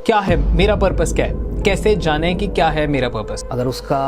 क्या है मेरा पर्पस, क्या है, कैसे जाने कि क्या है मेरा पर्पस। अगर उसका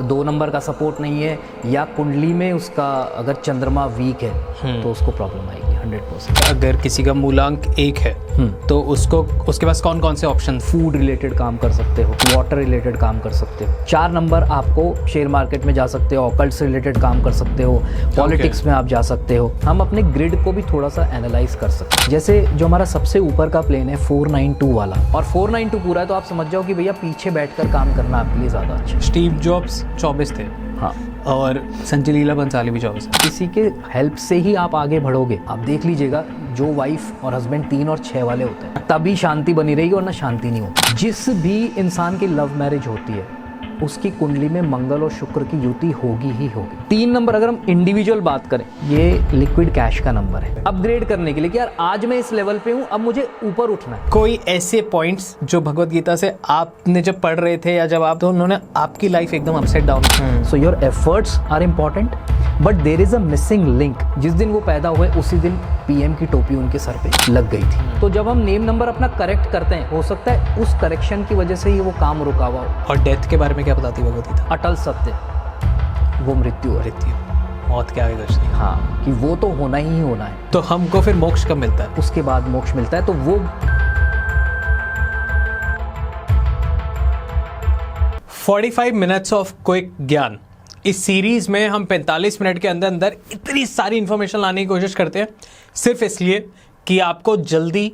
2 नंबर का सपोर्ट नहीं है या कुंडली में उसका अगर चंद्रमा वीक है तो उसको प्रॉब्लम आएगी 100%। अगर किसी का मूलांक 1 है तो उसके पास कौन कौन से ऑप्शन? फूड रिलेटेड काम कर सकते हो, वाटर रिलेटेड काम कर सकते हो। 4 नंबर आपको शेयर मार्केट में जा सकते हो, ऑकल्ट से रिलेटेड काम कर सकते हो, पॉलिटिक्स में आप जा सकते हो। हम अपने ग्रिड को भी थोड़ा सा एनालाइज कर सकते हैं। जैसे जो हमारा सबसे ऊपर का प्लेन है 492 वाला, और 492 पूरा है तो आप समझ जाओ कि भैया पीछे बैठकर काम करना आपके लिए ज़्यादा अच्छा है। स्टीव जॉब्स 24 थे, हाँ, और संजय लीला भंसाली भी 24 है। किसी के हेल्प से ही आप आगे बढ़ोगे। आप देख लीजिएगा जो वाइफ और हस्बैंड 3 और 6 वाले होते हैं तभी शांति बनी रहेगी, वरना शांति नहीं होती। जिस भी इंसान की लव मैरिज होती है उसकी कुंडली में मंगल और शुक्र की युति होगी ही होगी। 3 नंबर अगर हम इंडिविजुअल बात करें, ये लिक्विड कैश का नंबर है। अपग्रेड करने के लिए कि यार आज मैं इस लेवल पे हूँ, अब मुझे ऊपर उठना है। कोई ऐसे पॉइंट्स जो भगवत गीता से आपने जब पढ़ रहे थे या जब आप, तो उन्होंने आपकी लाइफ एकदम upside down. So your efforts are important but there is a missing link. जिस दिन वो पैदा हुए उसी दिन पीएम की टोपी उनके सर पे लग गई थी। तो जब हम नेम नंबर अपना करेक्ट करते हैं, हो सकता है उस करेक्शन की वजह से ही वो काम रुका हुआ हो। और डेथ के बारे में क्या बताती भगवत गीता? अटल सत्य, वो मृत्यु है। मौत के आगे कुछ नहीं। हाँ, कि वो तो होना ही होना है। तो हमको फिर मोक्ष कब मिलता है? उसके बाद मोक्ष मिलता है। तो वो 45 मिनट्स ऑफ क्विक ज्ञान, इस सीरीज में हम 45 मिनट के अंदर अंदर इतनी सारी इंफॉर्मेशन लाने की कोशिश करते हैं, सिर्फ इसलिए कि आपको जल्दी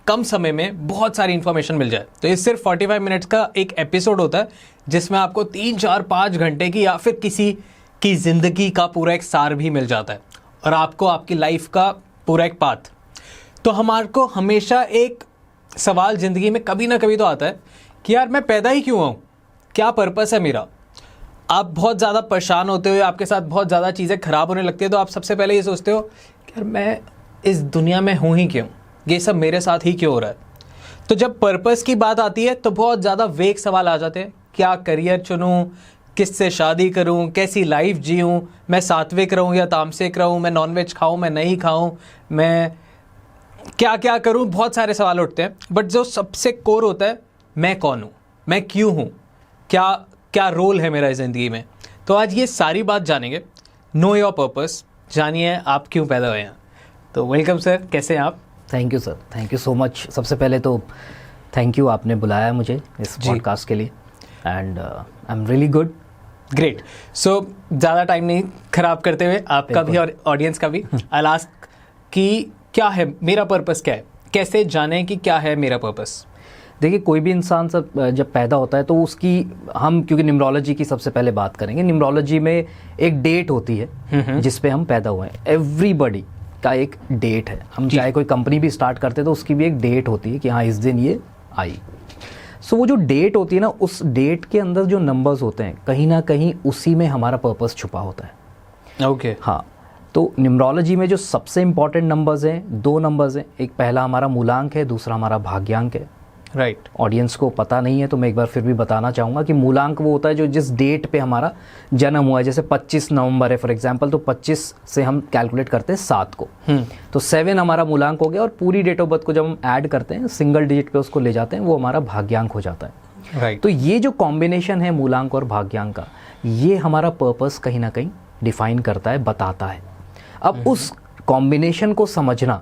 कम समय में बहुत सारी इंफॉर्मेशन मिल जाए। तो ये सिर्फ 45 मिनट्स का एक एपिसोड होता है जिसमें आपको 3, 4, 5 घंटे की या फिर किसी की ज़िंदगी का पूरा एक सार भी मिल जाता है, और आपको आपकी लाइफ का पूरा एक पाथ। तो हमारे को हमेशा एक सवाल ज़िंदगी में कभी ना कभी तो आता है कि यार मैं पैदा ही क्यों हूँ, क्या पर्पस है मेरा। आप बहुत ज़्यादा परेशान होते हो, आपके साथ बहुत ज़्यादा चीज़ें ख़राब होने लगती है, तो आप सबसे पहले ये सोचते हो कि यार मैं इस दुनिया में हूँ ही क्यों, ये सब मेरे साथ ही क्यों हो रहा है। तो जब पर्पस की बात आती है तो बहुत ज़्यादा वेग सवाल आ जाते हैं। क्या करियर चुनूँ, किससे शादी करूँ, कैसी लाइफ जीऊँ, मैं सात्विक रहूँ या तामसिक रहूँ, मैं नॉनवेज खाऊँ, मैं नहीं खाऊँ, मैं क्या क्या करूँ, बहुत सारे सवाल उठते हैं। बट जो सबसे कोर होता है, मैं कौन हूँ, मैं क्यों हूँ, क्या क्या रोल है मेरा ज़िंदगी में। तो आज ये सारी बात जानेंगे। नो योर पर्पस, जानिए आप क्यों पैदा हुए हैं। तो वेलकम सर, कैसे हैं आप? Thank you sir, thank you so much. सबसे पहले तो थैंक यू, आपने बुलाया मुझे इस पॉडकास्ट के लिए, and I am really good. Great. So ज़्यादा टाइम नहीं खराब करते हुए आपका भी और ऑडियंस का भी, आई आस्क कि क्या है मेरा पर्पस, क्या है, कैसे जाने कि क्या है मेरा पर्पस। देखिए, कोई भी इंसान सब जब पैदा होता है तो उसकी, हम क्योंकि न्यूमरोलॉजी की सबसे पहले बात करेंगे, न्यूमरोलॉजी में एक डेट होती है जिस पे हम पैदा हुए हैं। एवरीबॉडी का एक डेट है। हम चाहे कोई कंपनी भी स्टार्ट करते हैं तो उसकी भी एक डेट होती है कि हाँ इस दिन ये आई। सो वो जो डेट होती है ना, उस डेट के अंदर जो नंबर्स होते हैं कहीं ना कहीं उसी में हमारा पर्पस छुपा होता है। ओके। हाँ, तो न्यूमरोलॉजी में जो सबसे इंपॉर्टेंट नंबर्स हैं, 2 नंबर्स हैं। एक पहला हमारा मूलांक है, दूसरा हमारा भाग्यांक है। राइट। ऑडियंस को पता नहीं है तो मैं एक बार फिर भी बताना चाहूँगा कि मूलांक वो होता है जो जिस डेट पे हमारा जन्म हुआ है। जैसे 25 नवंबर है फॉर एग्जांपल, तो 25 से हम कैलकुलेट करते हैं 7 को, तो 7 हमारा मूलांक हो गया। और पूरी डेट ऑफ बर्थ को जब हम ऐड करते हैं, सिंगल डिजिट पे उसको ले जाते हैं, वो हमारा भाग्यांक हो जाता है। राइट। तो ये जो कॉम्बिनेशन है मूलांक और भाग्यांक का, ये हमारा पर्पस कहीं ना कहीं डिफाइन करता है, बताता है। अब उस कॉम्बिनेशन को समझना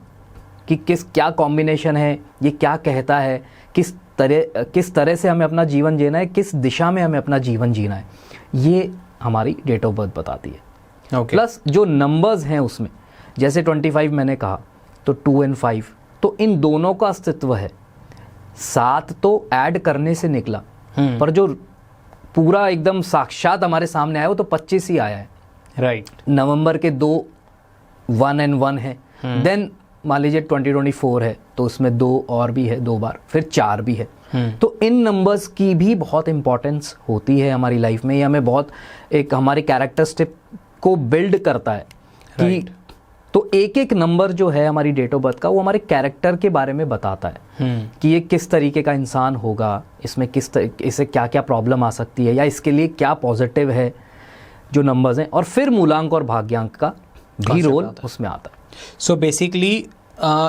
कि क्या कॉम्बिनेशन है, ये क्या कहता है, किस तरह से हमें अपना जीवन जीना है, किस दिशा में हमें अपना जीवन जीना है, ये हमारी डेट ऑफ बर्थ बताती है। ओके। प्लस जो नंबर्स हैं उसमें, जैसे 25 मैंने कहा, तो 2 और 5, तो इन दोनों का अस्तित्व है। 7 तो ऐड करने से निकला, पर जो पूरा एकदम साक्षात हमारे सामने आया वो तो 25 ही आया है। राइट। नवंबर के 2 1 और 1 है। देन मान लीजिए 2024 है तो उसमें 2 और भी है, 2 बार, फिर 4 भी है। तो इन नंबर्स की भी बहुत इंपॉर्टेंस होती है हमारी लाइफ में। ये हमें बहुत एक हमारे कैरेक्टरिस्टिक को बिल्ड करता है कि तो एक एक नंबर जो है हमारी डेट ऑफ बर्थ का, वो हमारे कैरेक्टर के बारे में बताता है कि ये किस तरीके का इंसान होगा, इसमें इसे क्या क्या प्रॉब्लम आ सकती है, या इसके लिए क्या पॉजिटिव है जो नंबर्स हैं। और फिर मूलांक और भाग्यांक का भी रोल उसमें आता है। सो बेसिकली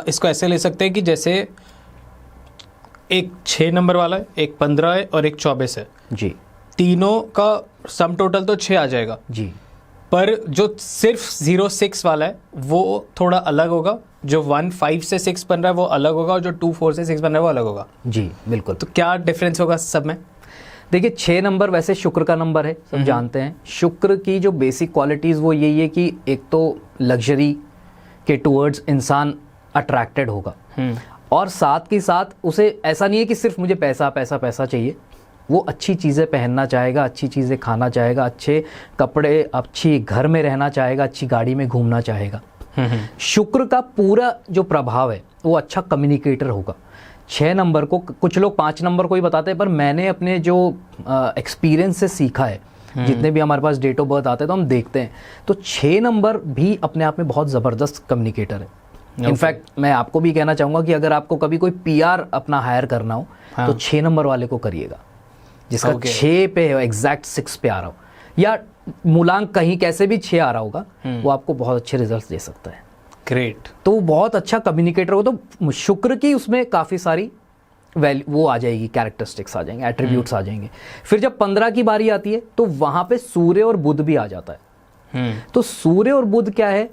इसको ऐसे ले सकते हैं कि जैसे एक 6 नंबर वाला है, एक 15 है और एक 24 है। जी तीनों का सम टोटल तो 6 आ जाएगा, जी। पर जो सिर्फ 0-6 वाला है वो थोड़ा अलग होगा। जो 1-5 से 6 बन रहा है वो अलग होगा, और जो 2-4 से 6 बन रहा है वो अलग होगा। जी बिल्कुल। तो क्या डिफरेंस होगा सब में? देखिए 6 नंबर वैसे शुक्र का नंबर है, सब जानते हैं। शुक्र की जो बेसिक क्वालिटीज़ वो यही है कि एक तो लग्जरी के टूवर्ड्स इंसान अट्रैक्टेड होगा, और साथ के साथ उसे ऐसा नहीं है कि सिर्फ मुझे पैसा पैसा पैसा चाहिए। वो अच्छी चीज़ें पहनना चाहेगा, अच्छी चीज़ें खाना चाहेगा, अच्छे कपड़े, अच्छी घर में रहना चाहेगा, अच्छी गाड़ी में घूमना चाहेगा। शुक्र का पूरा जो प्रभाव है वो अच्छा कम्युनिकेटर होगा। 6 नंबर को कुछ लोग 5 नंबर को ही बताते हैं, पर मैंने अपने जो एक्सपीरियंस से सीखा है, जितने भी हमारे पास डेट ऑफ बर्थ आते हैं तो हम देखते हैं, तो 6 नंबर भी अपने आप में बहुत ज़बरदस्त कम्युनिकेटर है। इनफैक्ट मैं आपको भी कहना चाहूँगा कि अगर आपको कभी कोई पीआर अपना हायर करना हो तो 6 नंबर वाले को करिएगा, जिसका 6 पे एग्जैक्ट 6 पे आ रहा हो, या मूलांक कहीं कैसे भी 6 आ रहा होगा, वो आपको बहुत अच्छे रिजल्ट दे सकता है। ग्रेट। तो वो बहुत अच्छा कम्युनिकेटर हो। तो शुक्र की उसमें काफ़ी सारी वो आ जाएगी, कैरेक्टरिस्टिक्स आ जाएंगे, एट्रीब्यूट्स आ जाएंगे। फिर जब 15 की बारी आती है तो वहाँ पे सूर्य और बुध भी आ जाता है। तो सूर्य और बुध क्या है,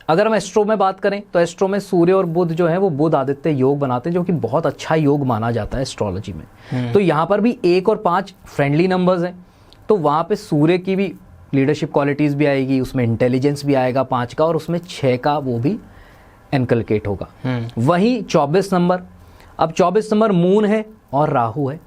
अगर हम एस्ट्रो में बात करें तो एस्ट्रो में सूर्य और बुध जो है वो बुध आदित्य योग बनाते हैं, जो कि बहुत अच्छा योग माना जाता है एस्ट्रोलॉजी में। तो यहाँ पर भी 1 और 5 फ्रेंडली नंबर्स हैं, तो वहाँ पे सूर्य की भी लीडरशिप क्वालिटीज़ भी आएगी, उसमें इंटेलिजेंस भी आएगा 5 का, और उसमें 6 का वो भी इनकलकेट होगा। वहीं 24 नंबर, अब 24 नंबर मून है और राहु है।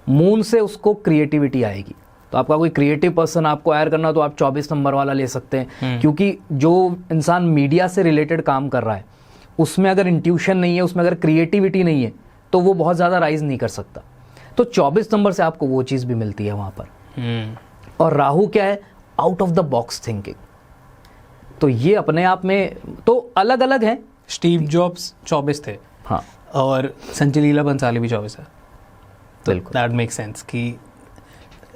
मून से उसको क्रिएटिविटी आएगी, तो आपका कोई क्रिएटिव पर्सन आपको हायर करना हो तो आप 24 नंबर वाला ले सकते हैं, क्योंकि जो इंसान मीडिया से रिलेटेड काम कर रहा है उसमें अगर इंट्यूशन नहीं है, उसमें अगर क्रिएटिविटी नहीं है, तो वो बहुत ज़्यादा राइज नहीं कर सकता। तो 24 नंबर से आपको वो चीज़ भी मिलती है वहाँ पर। और राहु क्या है, out of the box thinking. तो ये अपने आप में तो अलग अलग हैं। स्टीव जॉब्स 24 थे, हाँ, और संजय लीला भंसाली भी 24 है। तो बिल्कुल दैट मेक सेंस कि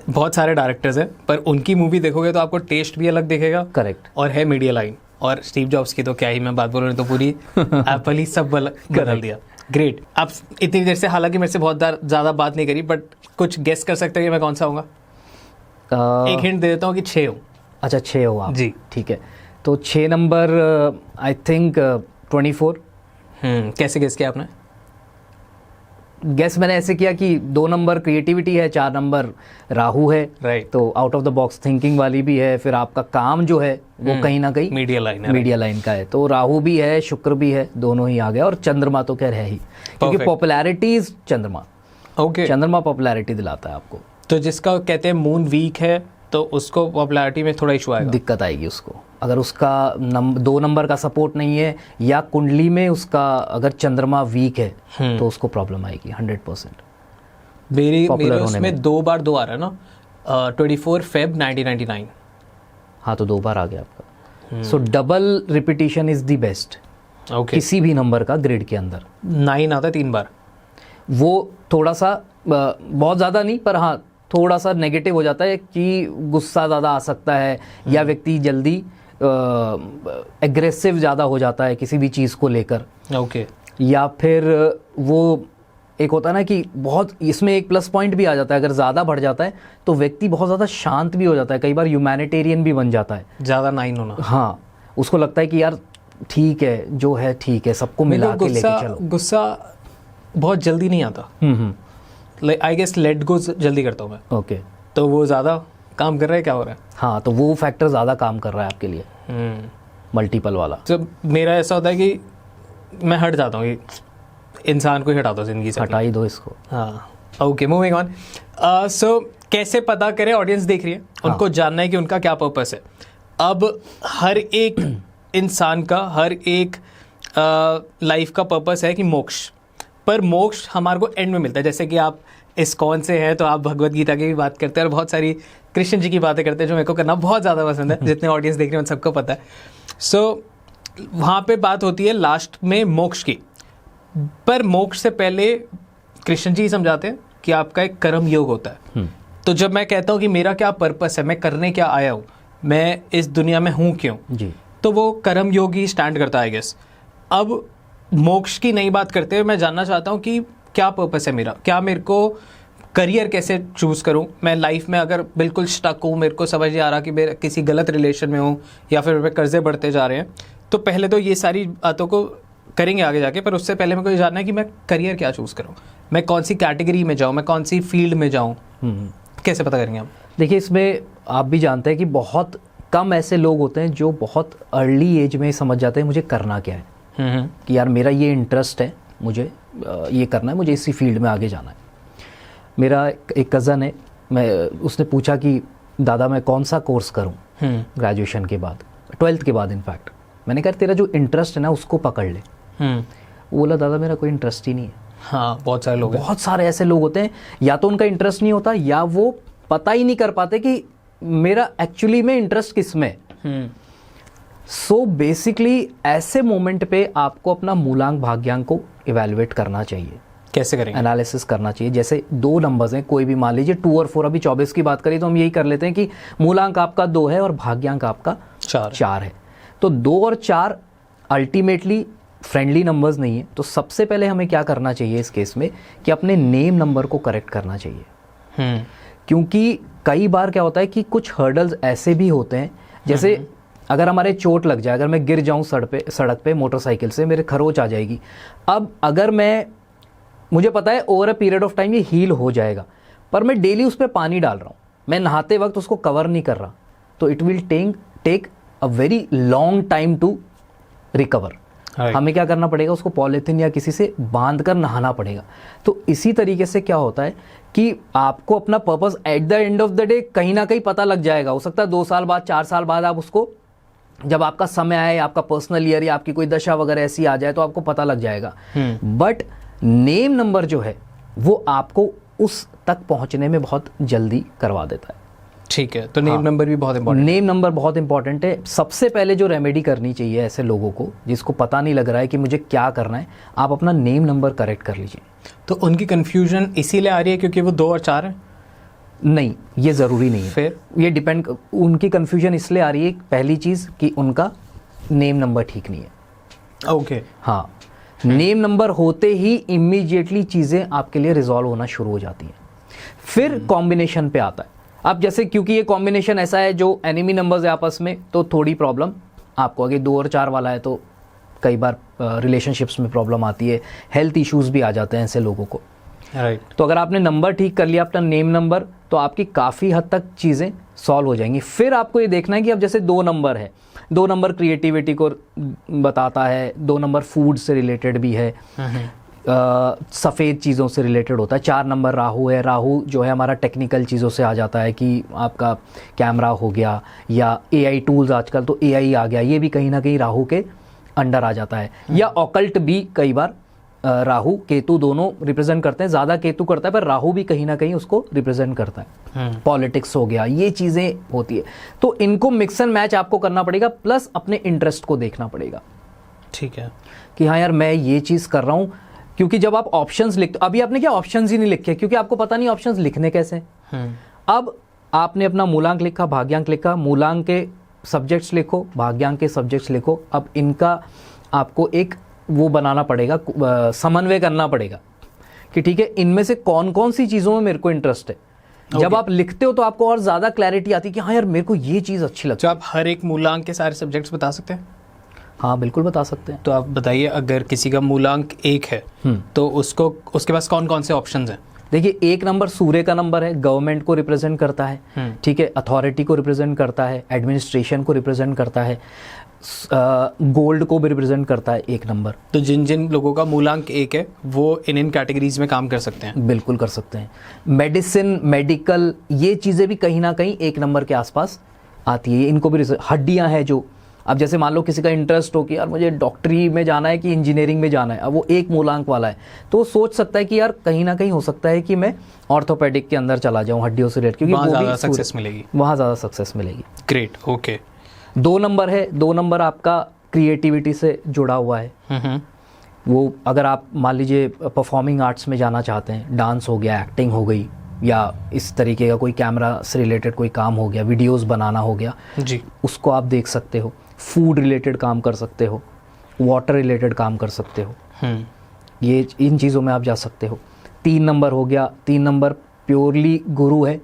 बहुत सारे डायरेक्टर्स हैं, पर उनकी मूवी देखोगे तो आपको टेस्ट भी अलग दिखेगा। करेक्ट। और है मीडिया लाइन। और स्टीव जॉब्स की तो क्या ही मैं बात बोल रहा हूँ, तो पूरी एप्पल ही सब बदल दिया। ग्रेट। आप इतनी देर से हालांकि मेरे से बहुत ज़्यादा बात नहीं करी, बट कुछ गेस कर सकते हैं कि मैं कौन सा हूँगा? एक हिंट दे देता हूँ कि 6 हूँ। अच्छा 6 हो आप जी ठीक है। तो 6 नंबर आई थिंक 24। कैसे गेस किया आपने? गैस मैंने ऐसे किया कि 2 नंबर क्रिएटिविटी है, 4 नंबर राहु है, राइट। तो out of the box thinking वाली भी है। फिर आपका काम जो है वो कहीं ना कहीं मीडिया लाइन है, मीडिया लाइन का है, तो राहु भी है, शुक्र भी है, दोनों ही आ गया। और चंद्रमा तो खैर है ही, क्योंकि पॉपुलैरिटी इज चंद्रमा। ओके। चंद्रमा पॉपुलैरिटी दिलाता है आपको। तो जिसका कहते हैं मून वीक है तो उसको पॉपुलैरिटी में थोड़ा इशू आएगा, दिक्कत आएगी उसको। अगर उसका 2 नंबर का सपोर्ट नहीं है, या कुंडली में उसका अगर चंद्रमा वीक है, तो उसको प्रॉब्लम आएगी 100%। मेरे उसमें 2 बार 2 आ रहा है ना, 24 Feb 1999। हाँ, तो 2 बार आ गया आपका। सो double repetition is the best okay. किसी भी नंबर का ग्रिड के अंदर। 9 आता है 3 बार। वो थोड़ा सा बहुत ज़्यादा नहीं, पर हाँ थोड़ा सा नेगेटिव हो जाता है कि गुस्सा ज़्यादा आ सकता है, या व्यक्ति जल्दी एग्रेसिव ज़्यादा हो जाता है किसी भी चीज़ को लेकर। ओके। या फिर वो एक होता है ना कि बहुत, इसमें एक प्लस पॉइंट भी आ जाता है, अगर ज़्यादा बढ़ जाता है तो व्यक्ति बहुत ज़्यादा शांत भी हो जाता है, कई बार ह्यूमैनिटेरियन भी बन जाता है। ज़्यादा 9 होना, हाँ, उसको लगता है कि यार ठीक है जो है ठीक है, सबको मिला के लेके चलो। गुस्सा बहुत जल्दी नहीं आता। आई गेस लेट गो जल्दी करता हूँ मैं। ओके। तो वो ज़्यादा काम कर रहा है, क्या हो रहा है? हाँ, तो वो फैक्टर ज़्यादा काम कर रहा है आपके लिए, मल्टीपल वाला। जब मेरा ऐसा होता है कि मैं हट जाता हूँ, इंसान को ही हटाता हूँ ज़िंदगी से, हटा ही दो इसको। हाँ। Okay, moving on. सो कैसे पता करें, ऑडियंस देख रही है, उनको जानना है कि उनका क्या पर्पस है। अब हर एक इंसान का, हर एक लाइफ का पर्पस है कि मोक्ष, पर मोक्ष हमारे को एंड में मिलता है। जैसे कि आप इस्कॉन से हैं तो आप भगवत गीता की भी बात करते हैं और बहुत सारी कृष्ण जी की बातें करते हैं, जो मेरे को करना बहुत ज़्यादा पसंद है। जितने ऑडियंस देख रहे हैं उन सबको पता है। सो वहाँ पे बात होती है लास्ट में मोक्ष की, पर मोक्ष से पहले कृष्ण जी समझाते हैं कि आपका एक कर्म योग होता है। तो जब मैं कहता हूँ कि मेरा क्या पर्पस है, मैं करने क्या आया हूँ, मैं इस दुनिया में हूँ क्यों जी, तो वो कर्म योग ही स्टैंड करता है, आई गेस। अब मोक्ष की नई बात करते हुए मैं जानना चाहता हूँ कि क्या पर्पस है मेरा, क्या मेरे को करियर कैसे चूज़ करूं, मैं लाइफ में अगर बिल्कुल स्टक हूं, मेरे को समझ नहीं आ रहा कि मैं किसी गलत रिलेशन में हूं या फिर मेरे कर्जे बढ़ते जा रहे हैं, तो पहले तो ये सारी बातों को करेंगे आगे जाके, पर उससे पहले मेरे को ये जानना है कि मैं करियर क्या चूज़ करूं, मैं कौन सी कैटेगरी में जाऊं, मैं कौन सी फील्ड में जाऊं, कैसे पता करेंगे आप? देखिए, इसमें आप भी जानते हैं कि बहुत कम ऐसे लोग होते हैं जो बहुत अर्ली एज में समझ जाते हैं मुझे करना क्या है, कि यार मेरा ये इंटरेस्ट है, मुझे ये करना है, मुझे इसी फील्ड में आगे जाना है। मेरा एक कज़न है, उसने पूछा कि दादा मैं कौन सा कोर्स करूं ग्रेजुएशन के बाद, 12th के बाद इनफैक्ट। मैंने कहा तेरा जो इंटरेस्ट है ना उसको पकड़ ले। वो बोला दादा मेरा कोई इंटरेस्ट ही नहीं है। हाँ, बहुत सारे लोग हैं, बहुत सारे ऐसे लोग होते हैं, या तो उनका इंटरेस्ट नहीं होता या वो पता ही नहीं कर पाते कि मेरा एक्चुअली में इंटरेस्ट किस में है। सो बेसिकली ऐसे मोमेंट पे आपको अपना मूलांक भाग्यांक को इवेलुएट करना चाहिए। कैसे करेंगे? एनालिसिस करना चाहिए। जैसे 2 नंबर्स हैं, कोई भी मान लीजिए 2 और 4, अभी 24 की बात करें तो हम यही कर लेते हैं कि मूलांक आपका 2 है और भाग्यांक आपका 4 है। तो 2 और 4 अल्टीमेटली फ्रेंडली नंबर्स नहीं है। तो सबसे पहले हमें क्या करना चाहिए इस केस में कि अपने नेम नंबर को करेक्ट करना चाहिए। क्योंकि कई बार क्या होता है कि कुछ हर्डल्स ऐसे भी होते हैं, जैसे अगर हमारे चोट लग जाए, अगर मैं गिर जाऊं सड़क पे मोटरसाइकिल से, मेरे खरोच आ जाएगी। अब अगर मुझे पता है over a period of time ये हील हो जाएगा, पर मैं डेली उस पर पानी डाल रहा हूँ, मैं नहाते वक्त उसको कवर नहीं कर रहा, तो it will take a very long time to recover. हमें क्या करना पड़ेगा, उसको पॉलीथीन या किसी से बांध कर नहाना पड़ेगा। तो इसी तरीके से क्या होता है कि आपको अपना purpose at the end of the day कहीं ना कहीं पता लग जाएगा। हो सकता है 2 साल बाद, 4 साल बाद आप उसको, जब आपका समय आए, आपका पर्सनल ईयर या आपकी कोई दशा वगैरह ऐसी आ जाए तो आपको पता लग जाएगा। बट नेम नंबर जो है वो आपको उस तक पहुंचने में बहुत जल्दी करवा देता है। ठीक है, तो नेम नंबर भी बहुत इंपॉर्टेंट। नेम नंबर बहुत इंपॉर्टेंट है। सबसे पहले जो रेमेडी करनी चाहिए ऐसे लोगों को जिसको पता नहीं लग रहा है कि मुझे क्या करना है, आप अपना नेम नंबर करेक्ट कर लीजिए। तो उनकी कंफ्यूजन इसीलिए आ रही है क्योंकि वो 2 और 4 है? नहीं, ये ज़रूरी नहीं है। फिर ये डिपेंड, उनकी कंफ्यूजन इसलिए आ रही है, पहली चीज़ कि उनका नेम नंबर ठीक नहीं है। ओके, हाँ, नेम नंबर होते ही इमीडिएटली चीज़ें आपके लिए रिजॉल्व होना शुरू हो जाती हैं। फिर कॉम्बिनेशन पे आता है। अब जैसे क्योंकि ये कॉम्बिनेशन ऐसा है जो एनिमी नंबर्स है आपस में, तो थोड़ी प्रॉब्लम आपको, अगर 2 और 4 वाला है तो कई बार रिलेशनशिप्स में प्रॉब्लम आती है, हेल्थ इश्यूज भी आ जाते हैं ऐसे लोगों को। राइट। तो अगर आपने नंबर ठीक कर लिया, अपना नेम नंबर, तो आपकी काफ़ी हद तक चीज़ें सॉल्व हो जाएंगी। फिर आपको ये देखना है कि अब जैसे 2 नंबर है, 2 नंबर क्रिएटिविटी को बताता है, 2 नंबर फूड से रिलेटेड भी है, सफ़ेद चीज़ों से रिलेटेड होता है। 4 नंबर राहु है, राहु जो है हमारा टेक्निकल चीज़ों से आ जाता है कि आपका कैमरा हो गया या एआई टूल्स, आजकल तो एआई आ गया, ये भी कहीं ना कहीं राहु के अंडर आ जाता है। या ऑकल्ट भी कई बार राहु केतु दोनों रिप्रेजेंट करते हैं, ज़्यादा केतु करता है पर राहु भी कहीं ना कहीं उसको रिप्रेजेंट करता है। पॉलिटिक्स हो गया, ये चीज़ें होती है। तो इनको मिक्स एंड मैच आपको करना पड़ेगा, प्लस अपने इंटरेस्ट को देखना पड़ेगा। ठीक है, कि हाँ यार मैं ये चीज़ कर रहा हूँ, क्योंकि जब आप ऑप्शंस लिखते, अभी आपने क्या ऑप्शंस ही नहीं लिखे क्योंकि आपको पता नहीं ऑप्शंस लिखने कैसे। अब आपने अपना मूलांक लिखा, भाग्यांक लिखा, मूलांक के सब्जेक्ट्स लिखो, भाग्यांक के सब्जेक्ट्स लिखो। अब इनका आपको एक वो बनाना पड़ेगा, समन्वय करना पड़ेगा कि ठीक है इनमें से कौन कौन सी चीज़ों में मेरे को इंटरेस्ट है। जब आप लिखते हो तो आपको और ज़्यादा क्लैरिटी आती है कि हाँ यार मेरे को ये चीज़ अच्छी लगती है। तो आप हर एक मूलांक के सारे सब्जेक्ट्स बता सकते हैं? हाँ बिल्कुल बता सकते हैं। तो आप बताइए, अगर किसी का मूलांक 1 है तो उसके पास कौन कौन से ऑप्शंस हैं? देखिए, 1 नंबर सूर्य का नंबर है, गवर्नमेंट को रिप्रेजेंट करता है, ठीक है, अथॉरिटी को रिप्रेजेंट करता है, एडमिनिस्ट्रेशन को रिप्रेजेंट करता है, गोल्ड को भी रिप्रेजेंट करता है 1 नंबर। तो जिन जिन लोगों का मूलांक 1 है वो इन कैटेगरीज में काम कर सकते हैं? बिल्कुल कर सकते हैं। मेडिसिन, मेडिकल, ये चीज़ें भी कहीं ना कहीं 1 नंबर के आसपास आती है। इनको भी हड्डियाँ हैं जो, अब जैसे मान लो किसी का इंटरेस्ट हो कि यार मुझे डॉक्टरी में जाना है कि इंजीनियरिंग में जाना है, अब वो 1 मूलांक वाला है, तो वो सोच सकता है कि यार कहीं ना कहीं हो सकता है कि मैं ऑर्थोपेडिक के अंदर चला जाऊं, हड्डियों से रिलेटेड, क्योंकि वहाँ ज़्यादा सक्सेस मिलेगी। वहाँ ज़्यादा सक्सेस मिलेगी। Great, okay. 2 नंबर है, 2 नंबर आपका क्रिएटिविटी से जुड़ा हुआ है। वो अगर आप मान लीजिए परफॉर्मिंग आर्ट्स में जाना चाहते हैं, डांस हो गया, एक्टिंग हो गई, या इस तरीके का कोई कैमरा से रिलेटेड कोई काम हो गया, वीडियोस बनाना हो गया जी, उसको आप देख सकते हो। फूड रिलेटेड काम कर सकते हो, वाटर रिलेटेड काम कर सकते हो। ये इन चीज़ों में आप जा सकते हो। 3 नंबर हो गया, 3 नंबर प्योरली गुरु है।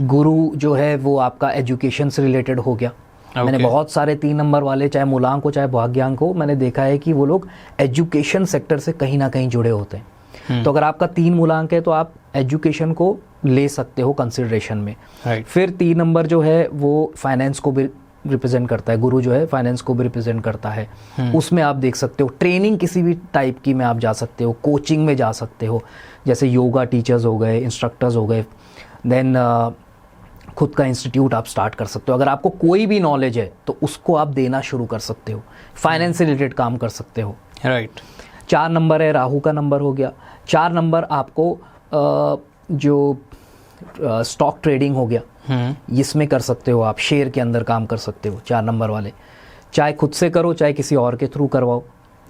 गुरु जो है वो आपका एजुकेशन से रिलेटेड हो गया। मैंने बहुत सारे 3 नंबर वाले, चाहे मूलांक हो चाहे भाग्यांक हो, मैंने देखा है कि वो लोग एजुकेशन सेक्टर से कहीं ना कहीं जुड़े होते हैं। तो अगर आपका 3 मूलांक है तो आप एजुकेशन को ले सकते हो कंसिडरेशन में। फिर 3 नंबर जो है वो फाइनेंस को भी रिप्रेजेंट करता है। गुरु जो है फाइनेंस को भी रिप्रेजेंट करता है। उसमें आप देख सकते हो ट्रेनिंग किसी भी टाइप की में आप जा सकते हो, कोचिंग में जा सकते हो, जैसे योगा टीचर्स हो गए, इंस्ट्रक्टर्स हो गए। देन खुद का इंस्टीट्यूट आप स्टार्ट कर सकते हो। अगर आपको कोई भी नॉलेज है तो उसको आप देना शुरू कर सकते हो, फाइनेंस से रिलेटेड काम कर सकते हो। राइट। 4 नंबर है, राहु का नंबर हो गया। 4 नंबर आपको जो स्टॉक ट्रेडिंग हो गया, इसमें कर सकते हो आप, शेयर के अंदर काम कर सकते हो 4 नंबर वाले। चाहे खुद से करो चाहे किसी और के थ्रू करवाओ,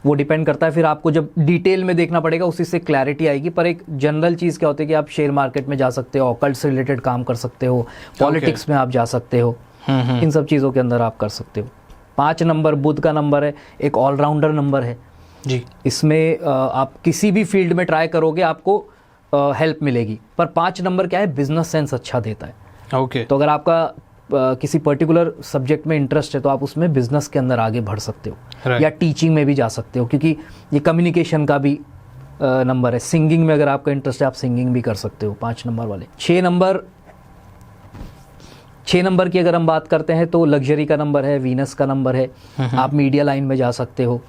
वो डिपेंड करता है। फिर आपको जब डिटेल में देखना पड़ेगा, उसी से क्लैरिटी आएगी। पर एक जनरल चीज़ क्या होती है कि आप शेयर मार्केट में जा सकते हो, ऑकल्ट से रिलेटेड काम कर सकते हो, पॉलिटिक्स में आप जा सकते हो, इन सब चीज़ों के अंदर आप कर सकते हो। 5 नंबर बुध का नंबर है, एक ऑलराउंडर नंबर है जी। इसमें आप किसी भी फील्ड में ट्राई करोगे आपको हेल्प मिलेगी। पर 5 नंबर क्या है, बिजनेस सेंस अच्छा देता है। ओके। तो अगर आपका किसी पर्टिकुलर सब्जेक्ट में इंटरेस्ट है तो आप उसमें बिजनेस के अंदर आगे बढ़ सकते हो, या टीचिंग में भी जा सकते हो, क्योंकि ये कम्युनिकेशन का भी नंबर है। सिंगिंग में अगर आपका इंटरेस्ट है आप सिंगिंग भी कर सकते हो 5 नंबर वाले। 6 नंबर की अगर हम बात करते हैं तो लग्जरी का नंबर है, वीनस का नंबर है। आप मीडिया लाइन में जा सकते हो,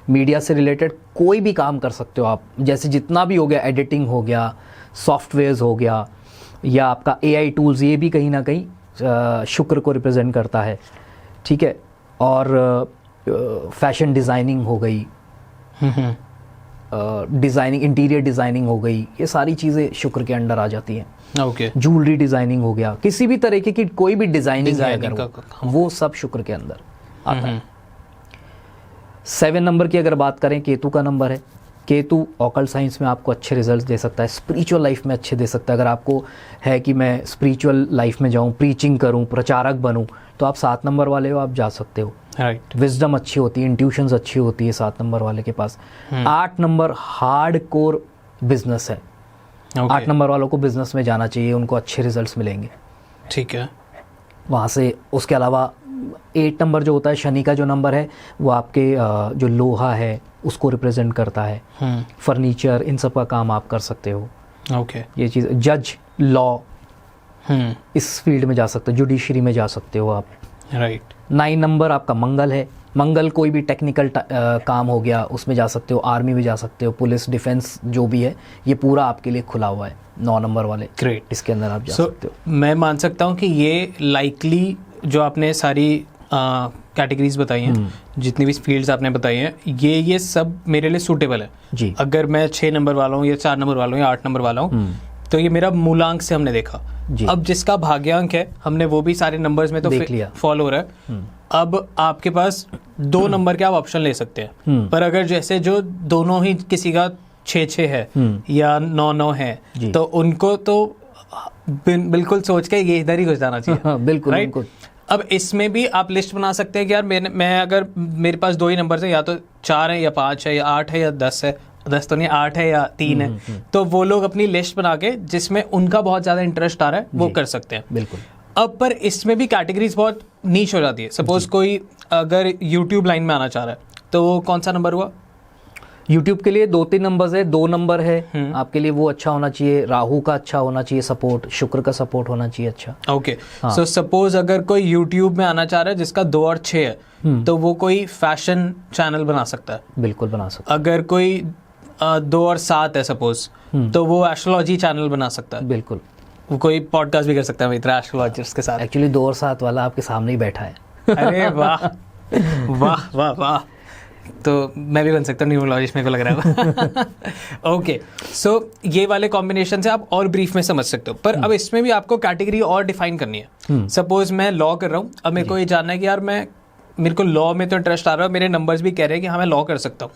मीडिया से रिलेटेड कोई भी काम कर सकते हो आप, जैसे जितना भी हो गया, एडिटिंग हो गया, सॉफ्टवेयर्स हो गया, या आपका AI टूल्स, ये भी कहीं ना कहीं शुक्र को रिप्रेजेंट करता है। ठीक है। और फैशन डिज़ाइनिंग हो गई, डिज़ाइनिंग, इंटीरियर डिज़ाइनिंग हो गई, ये सारी चीज़ें शुक्र के अंडर आ जाती हैं। ओके। ज्वेलरी डिज़ाइनिंग हो गया, किसी भी तरीके की कोई भी डिज़ाइनिंग है अगर वो सब शुक्र के अंदर आता है। 7 नंबर की अगर बात करें, केतु का नंबर है। केतु ऑकल्ट साइंस में आपको अच्छे रिजल्ट्स दे सकता है, स्पिरिचुअल लाइफ में अच्छे दे सकता है। अगर आपको है कि मैं स्पिरिचुअल लाइफ में जाऊं, प्रीचिंग करूं, प्रचारक बनूं, तो आप 7 नंबर वाले हो, आप जा सकते हो। राइट। विजडम अच्छी होती है, इंट्यूशंस अच्छी होती है 7 नंबर वाले के पास। 8 नंबर हार्ड कोर बिजनेस है। 8 नंबर वालों को बिजनेस में जाना चाहिए, उनको अच्छे रिजल्ट्स मिलेंगे। ठीक है। वहाँ से उसके अलावा 8 नंबर जो होता है, शनि का जो नंबर है, वो आपके जो लोहा है उसको रिप्रेजेंट करता है। फर्नीचर, इन सब का काम आप कर सकते हो। ओके। ये चीज़, जज, लॉ, इस फील्ड में जा सकते हो, जुडिशरी में जा सकते हो आप। राइट। 9 नंबर आपका मंगल है। मंगल कोई भी टेक्निकल काम हो गया उसमें जा सकते हो, आर्मी में जा सकते हो, पुलिस, डिफेंस जो भी है, ये पूरा आपके लिए खुला हुआ है 9 नंबर वाले। ग्रेट। इसके अंदर आप जा सकते हो। मैं मान सकता हूँ कि ये लाइकली जो आपने सारी कैटेगरीज बताई हैं, जितनी भी फील्ड्स आपने बताई हैं, ये सब मेरे लिए सूटेबल है जी। अगर मैं 6 नंबर वाला हूँ या 4 नंबर वाला हूँ या 8 नंबर वाला हूँ, तो ये मेरा मूलांक से हमने देखा। अब जिसका भाग्यांक है, हमने वो भी सारे नंबर्स में तो फॉलो हो रहा है। अब आपके पास 2 नंबर के आप ऑप्शन ले सकते हैं, पर अगर जैसे जो दोनों ही किसी का 6-6 है या 9-9 है, तो उनको तो बिल्कुल सोच के ये इधर ही घुस जाना चाहिए। बिल्कुल, बिल्कुल। अब इसमें भी आप लिस्ट बना सकते हैं कि यार मैं अगर मेरे पास 2 ही नंबर है, या तो 4 है या 5 है या 8 है या 10 है, 10 तो नहीं, 8 है या 3 है, तो वो लोग अपनी लिस्ट बना के जिसमें उनका बहुत ज़्यादा इंटरेस्ट आ रहा है वो कर सकते हैं। बिल्कुल। अब पर इसमें भी कैटेगरीज बहुत नीच हो जाती है। सपोज कोई अगर यूट्यूब लाइन में आना चाह रहा है, तो वो कौन सा नंबर हुआ? यूट्यूब के लिए 2-3 नंबर है, 2 नंबर है आपके लिए, वो अच्छा होना चाहिए। राहु का अच्छा होना चाहिए सपोर्ट, शुक्र का सपोर्ट होना चाहिए अच्छा। ओके। सो सपोज अगर कोई यूट्यूब में आना चाह रहा है जिसका 2 और 6 है, तो वो कोई फैशन चैनल बना सकता है। बिल्कुल बना सकता है। अगर कोई 2 और 7 है सपोज, तो वो एस्ट्रोलॉजी चैनल बना सकता है। बिल्कुल। वो कोई पॉडकास्ट भी कर सकता है मित्र एस्ट्रोलॉजर्स के साथ। एक्चुअली 2 और 7 वाला आपके सामने ही बैठा है। अरे वाह वाह वाह वाह, तो मैं भी बन सकता हूँ न्यूमरोलॉजिस्ट, मेरे को लग रहा है। ओके, सो ये वाले कॉम्बिनेशन से आप और ब्रीफ में समझ सकते हो, पर अब इसमें भी आपको कैटेगरी और डिफाइन करनी है। सपोज मैं लॉ कर रहा हूँ, अब मेरे को ये जानना है कि यार मेरे को लॉ में तो इंटरेस्ट आ रहा है, मेरे नंबर्स भी कह रहे हैं कि हाँ मैं लॉ कर सकता हूँ।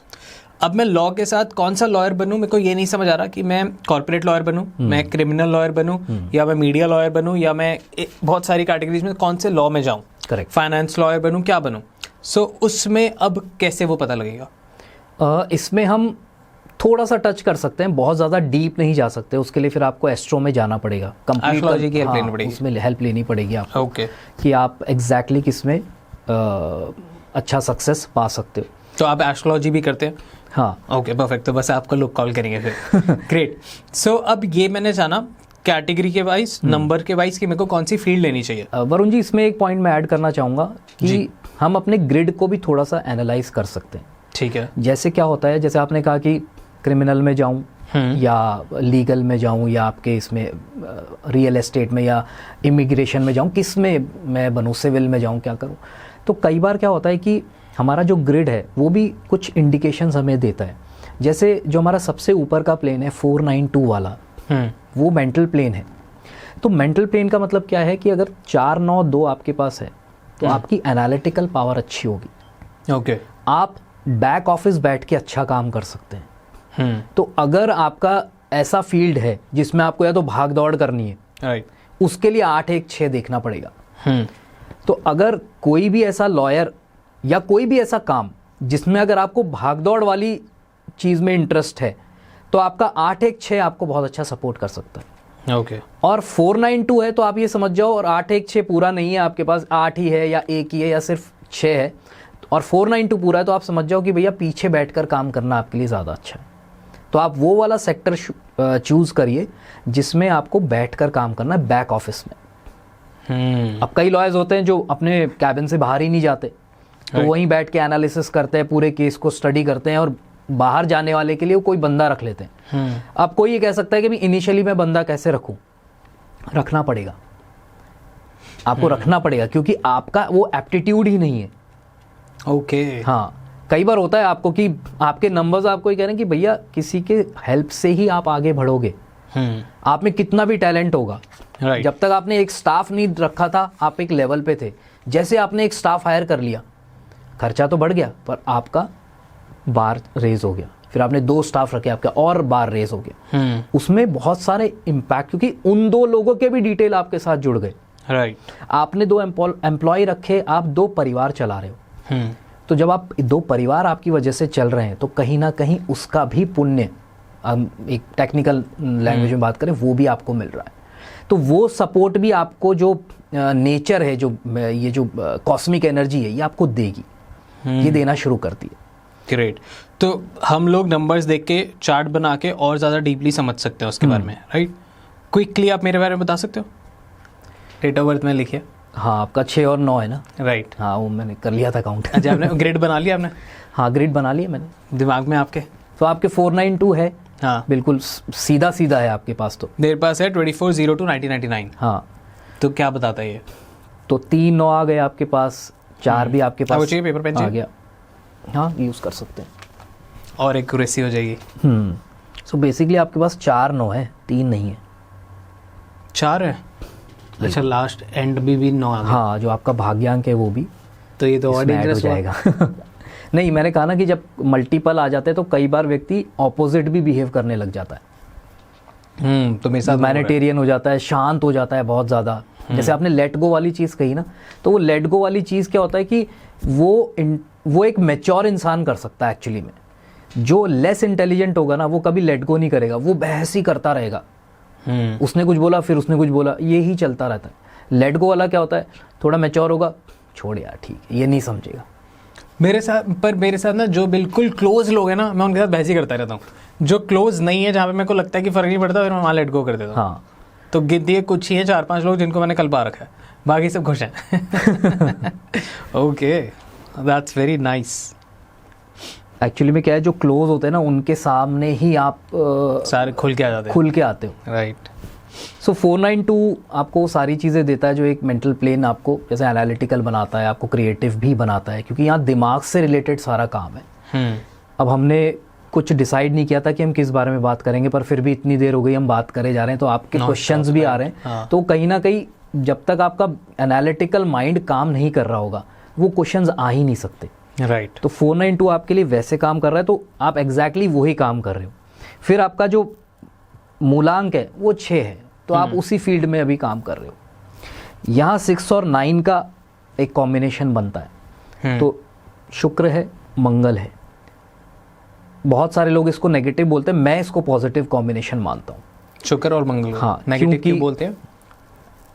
अब मैं लॉ के साथ कौन सा लॉयर बनूं, मेरे को ये नहीं समझ आ रहा कि मैं कॉर्पोरेट लॉयर बनूं, मैं क्रिमिनल लॉयर बनूं, या मैं मीडिया लॉयर बनूं, या मैं बहुत सारी कैटेगरीज में कौन से लॉ में जाऊं, करेक्ट, फाइनेंस लॉयर बनूं, क्या बनूं। सो उसमें अब कैसे वो पता लगेगा? इसमें हम थोड़ा सा टच कर सकते हैं, बहुत ज़्यादा डीप नहीं जा सकते, उसके लिए फिर आपको एस्ट्रो में जाना पड़ेगा, एस्ट्रोलॉजी की हेल्प लेनी हाँ, पड़ेगी, उसमें हेल्प लेनी पड़ेगी आपको, ओके, कि आप एग्जैक्टली किसमें अच्छा सक्सेस पा सकते हो। तो आप एस्ट्रोलॉजी भी करते हैं? हाँ, ओके परफेक्ट, तो बस आपको लोग कॉल करेंगे फिर। ग्रेट। सो अब ये मैंने जाना कैटेगरी के वाइज, नंबर के वाइज, कि मेरे को कौन सी फील्ड लेनी चाहिए। वरुण जी इसमें एक पॉइंट मैं ऐड करना चाहूँगा कि हम अपने ग्रिड को भी थोड़ा सा एनालाइज कर सकते हैं। ठीक है। जैसे क्या होता है, जैसे आपने कहा कि क्रिमिनल में जाऊं या लीगल में जाऊं या आपके इसमें रियल एस्टेट में या इमिग्रेशन में जाऊं, किस में मैं बनूं, सिविल में जाऊं, क्या करूं। तो कई बार क्या होता है कि हमारा जो ग्रिड है वो भी कुछ इंडिकेशंस हमें देता है। जैसे जो हमारा सबसे ऊपर का प्लेन है 492 वाला, वो मेंटल प्लेन है। तो मेंटल प्लेन का मतलब क्या है कि अगर 492 आपके पास है तो आपकी एनालिटिकल पावर अच्छी होगी, ओके, आप बैक ऑफिस बैठ के अच्छा काम कर सकते हैं। तो अगर आपका ऐसा फील्ड है जिसमें आपको या तो भाग दौड़ करनी है, राइट, उसके लिए 8-1-6 देखना पड़ेगा। तो अगर कोई भी ऐसा लॉयर या कोई भी ऐसा काम जिसमें अगर आपको भाग दौड़ वाली चीज़ में इंटरेस्ट है, तो आपका 8-1-6 आपको बहुत अच्छा सपोर्ट कर सकता है। ओके, और 492 है तो आप ये समझ जाओ, और 8-1-6 पूरा नहीं है आपके पास, 8 ही है या 1 ही है या सिर्फ 6 है, और 492 पूरा है, तो आप समझ जाओ कि भैया पीछे बैठकर काम करना आपके लिए ज़्यादा अच्छा है। तो आप वो वाला सेक्टर चूज़ करिए जिसमें आपको बैठकर काम करना है, बैक ऑफिस में। अब कई लॉयर्स होते हैं जो अपने कैबिन से बाहर ही नहीं जाते, तो वहीं बैठ के एनालिसिस करते हैं, पूरे केस को स्टडी करते हैं, और बाहर जाने वाले के लिए वो कोई बंदा रख लेते हैं। अब कोई ये कह सकता है कि इनिशियली मैं बंदा कैसे रखूं? रखना पड़ेगा, आपको रखना पड़ेगा, क्योंकि आपका वो एप्टीट्यूड ही नहीं है। ओके, हाँ, कई बार होता है आपको कि आपके नंबर्स आपको ये कह रहे हैं कि भैया किसी के हेल्प से ही आप आगे बढ़ोगे। आप में कितना भी टैलेंट होगा, राइट, जब तक आपने एक स्टाफ नहीं रखा था, आप एक लेवल पे थे, जैसे आपने एक स्टाफ हायर कर लिया, खर्चा तो बढ़ गया पर आपका बार रेज हो गया, फिर आपने 2 स्टाफ रखे, आपका और बार रेज हो गया। उसमें बहुत सारे इम्पैक्ट, क्योंकि उन 2 लोगों के भी डिटेल आपके साथ जुड़ गए। राइट, आपने 2 एम्प्लॉय रखे, आप 2 परिवार चला रहे हो। तो जब आप 2 परिवार आपकी वजह से चल रहे हैं, तो कहीं ना कहीं उसका भी पुण्य, एक टेक्निकल लैंग्वेज में बात करें, वो भी आपको मिल रहा है। तो वो सपोर्ट भी आपको, जो नेचर है, जो ये जो कॉस्मिक एनर्जी है, ये आपको देगी, ये देना शुरू करती है। ग्रेट। तो हम लोग नंबर्स देख के चार्ट बना के और ज़्यादा डीपली समझ सकते हैं उसके बारे में, राइट। क्विकली आप मेरे बारे में बता सकते हो? डेट ऑफ बर्थ में लिखिए। हाँ, आपका 6 और 9 है ना? राइट। हाँ, वो मैंने कर लिया था काउंट। अच्छा, आपने ग्रिड बना लिया आपने? हाँ, ग्रिड बना लिया मैंने दिमाग में आपके। तो आपके 492 है। हाँ, बिल्कुल सीधा सीधा है आपके पास। तो मेरे पास है 24/02/1999। हाँ, तो क्या बताता है ये? तो 3 9 आ गए आपके पास, 4 भी आपके पास चाहिए, पेपर पेन आ चाहिए? गया। हाँ, यूज़ कर सकते हैं, और एक्यूरेसी हो जाएगी। सो बेसिकली आपके पास 4 9 है, 3 नहीं है। 4 है? अच्छा, लास्ट एंड भी 9 आ गया। हाँ, जो आपका भाग्यांक है वो भी तो ये तो और इसमें ऐड हो डेंजरस जाएगा। नहीं, मैंने कहा ना कि जब मल्टीपल आ जाते हैं तो कई बार व्यक्ति ऑपोजिट भी बिहेव करने लग जाता है। तो मेरे साथ मैनिटेरियन हो जाता है, शांत हो जाता है बहुत ज़्यादा। जैसे आपने लेट गो वाली चीज़ कही ना, तो वो लेट गो वाली चीज़ क्या होता है कि वो एक मैच्योर इंसान कर सकता है एक्चुअली में। जो लेस इंटेलिजेंट होगा ना, वो कभी लेट गो नहीं करेगा, वो बहस ही करता रहेगा। उसने कुछ बोला, फिर उसने कुछ बोला, ये ही चलता रहता है। लेट गो वाला क्या होता है, थोड़ा मैच्योर होगा, छोड़ यार ठीक है, ये नहीं समझेगा। मेरे साथ ना जो बिल्कुल क्लोज लोग हैं ना, मैं उनके साथ बहस ही करता रहता हूँ। जो क्लोज नहीं है, जहाँ पे मेरे को लगता है कि फ़र्क नहीं पड़ता, फिर मैं वहाँ लेट गो कर देता हूँ। हाँ, तो गिनती कुछ ही है 4-5 लोग जिनको मैंने कल पा रखा है, बाकी सब खुश हैं। Okay, that's very nice. Actually में क्या है, जो क्लोज होते हैं ना, उनके सामने ही आप सारे खुल के आ जाते हैं, खुल के आते हो। राइट। सो 492 आपको सारी चीज़ें देता है, जो एक मेंटल प्लेन आपको जैसे एनालिटिकल बनाता है, आपको क्रिएटिव भी बनाता है, क्योंकि यहाँ दिमाग से रिलेटेड सारा काम है। अब हमने कुछ डिसाइड नहीं किया था कि हम किस बारे में बात करेंगे, पर फिर भी इतनी देर हो गई हम बात करे जा रहे हैं, तो आपके क्वेश्चंस भी आ रहे हैं। हाँ। तो कहीं ना कहीं जब तक आपका एनालिटिकल माइंड काम नहीं कर रहा होगा, वो क्वेश्चंस आ ही नहीं सकते। राइट। तो 492 आपके लिए वैसे काम कर रहा है, तो आप एग्जैक्टली वही काम कर रहे हो। फिर आपका जो मूलांक है वो 6 है, तो आप उसी फील्ड में अभी काम कर रहे हो। यहाँ 6 और 9 का एक कॉम्बिनेशन बनता है। तो शुक्र है, मंगल है, बहुत सारे लोग इसको नेगेटिव बोलते हैं, मैं इसको पॉजिटिव कॉम्बिनेशन मानता हूँ। शुक्र और मंगल, हाँ, नेगेटिव क्योंकि क्यों बोलते हैं?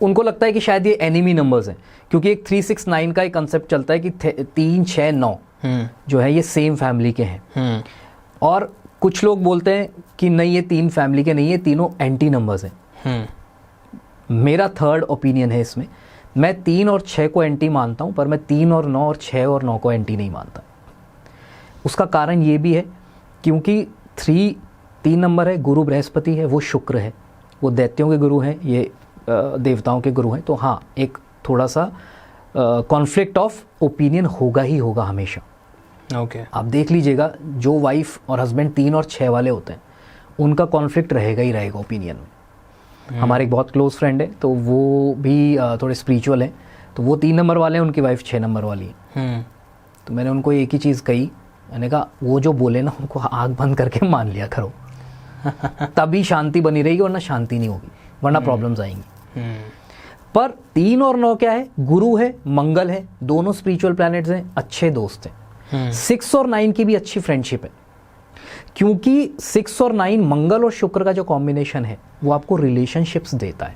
उनको लगता है कि शायद ये एनिमी नंबर्स हैं, क्योंकि एक 369 का एक कंसेप्ट चलता है कि 3, 6, 9 जो है ये सेम फैमिली के हैं। और कुछ लोग बोलते हैं कि नहीं, ये 3 फैमिली के नहीं, ये तीनों एंटी नंबर्स हैं। मेरा थर्ड ओपिनियन है इसमें, मैं 3 और 6 को एंटी मानता हूँ, पर मैं 3 और 9 और 6 और 9 को एंटी नहीं मानता। उसका कारण ये भी है क्योंकि 3 नंबर है, गुरु बृहस्पति है, वो शुक्र है, वो दैत्यों के गुरु हैं, ये देवताओं के गुरु हैं। तो हाँ, एक थोड़ा सा कॉन्फ्लिक्ट ऑफ ओपिनियन होगा ही होगा हमेशा। ओके। आप देख लीजिएगा, जो वाइफ और हस्बैंड 3 और 6 वाले होते हैं उनका कॉन्फ्लिक्ट रहेगा ही रहेगा ओपिनियन में। हमारे एक बहुत क्लोज फ्रेंड है, तो वो भी थोड़े स्पिरिचुअल हैं, तो वो 3 नंबर वाले हैं, उनकी वाइफ 6 नंबर वाली है। तो मैंने उनको एक ही चीज़ कही, मैंने कहा वो जो बोले ना उनको आँख बंद करके मान लिया करो तभी शांति बनी रहेगी, वरना शांति नहीं होगी, वरना प्रॉब्लम्स आएंगी। पर 3 और 9 क्या है? गुरु है, मंगल है, दोनों स्पिरिचुअल प्लैनेट्स हैं, अच्छे दोस्त हैं। 6 और 9 की भी अच्छी फ्रेंडशिप है, क्योंकि 6 और 9 मंगल और शुक्र का जो कॉम्बिनेशन है वो आपको रिलेशनशिप्स देता है।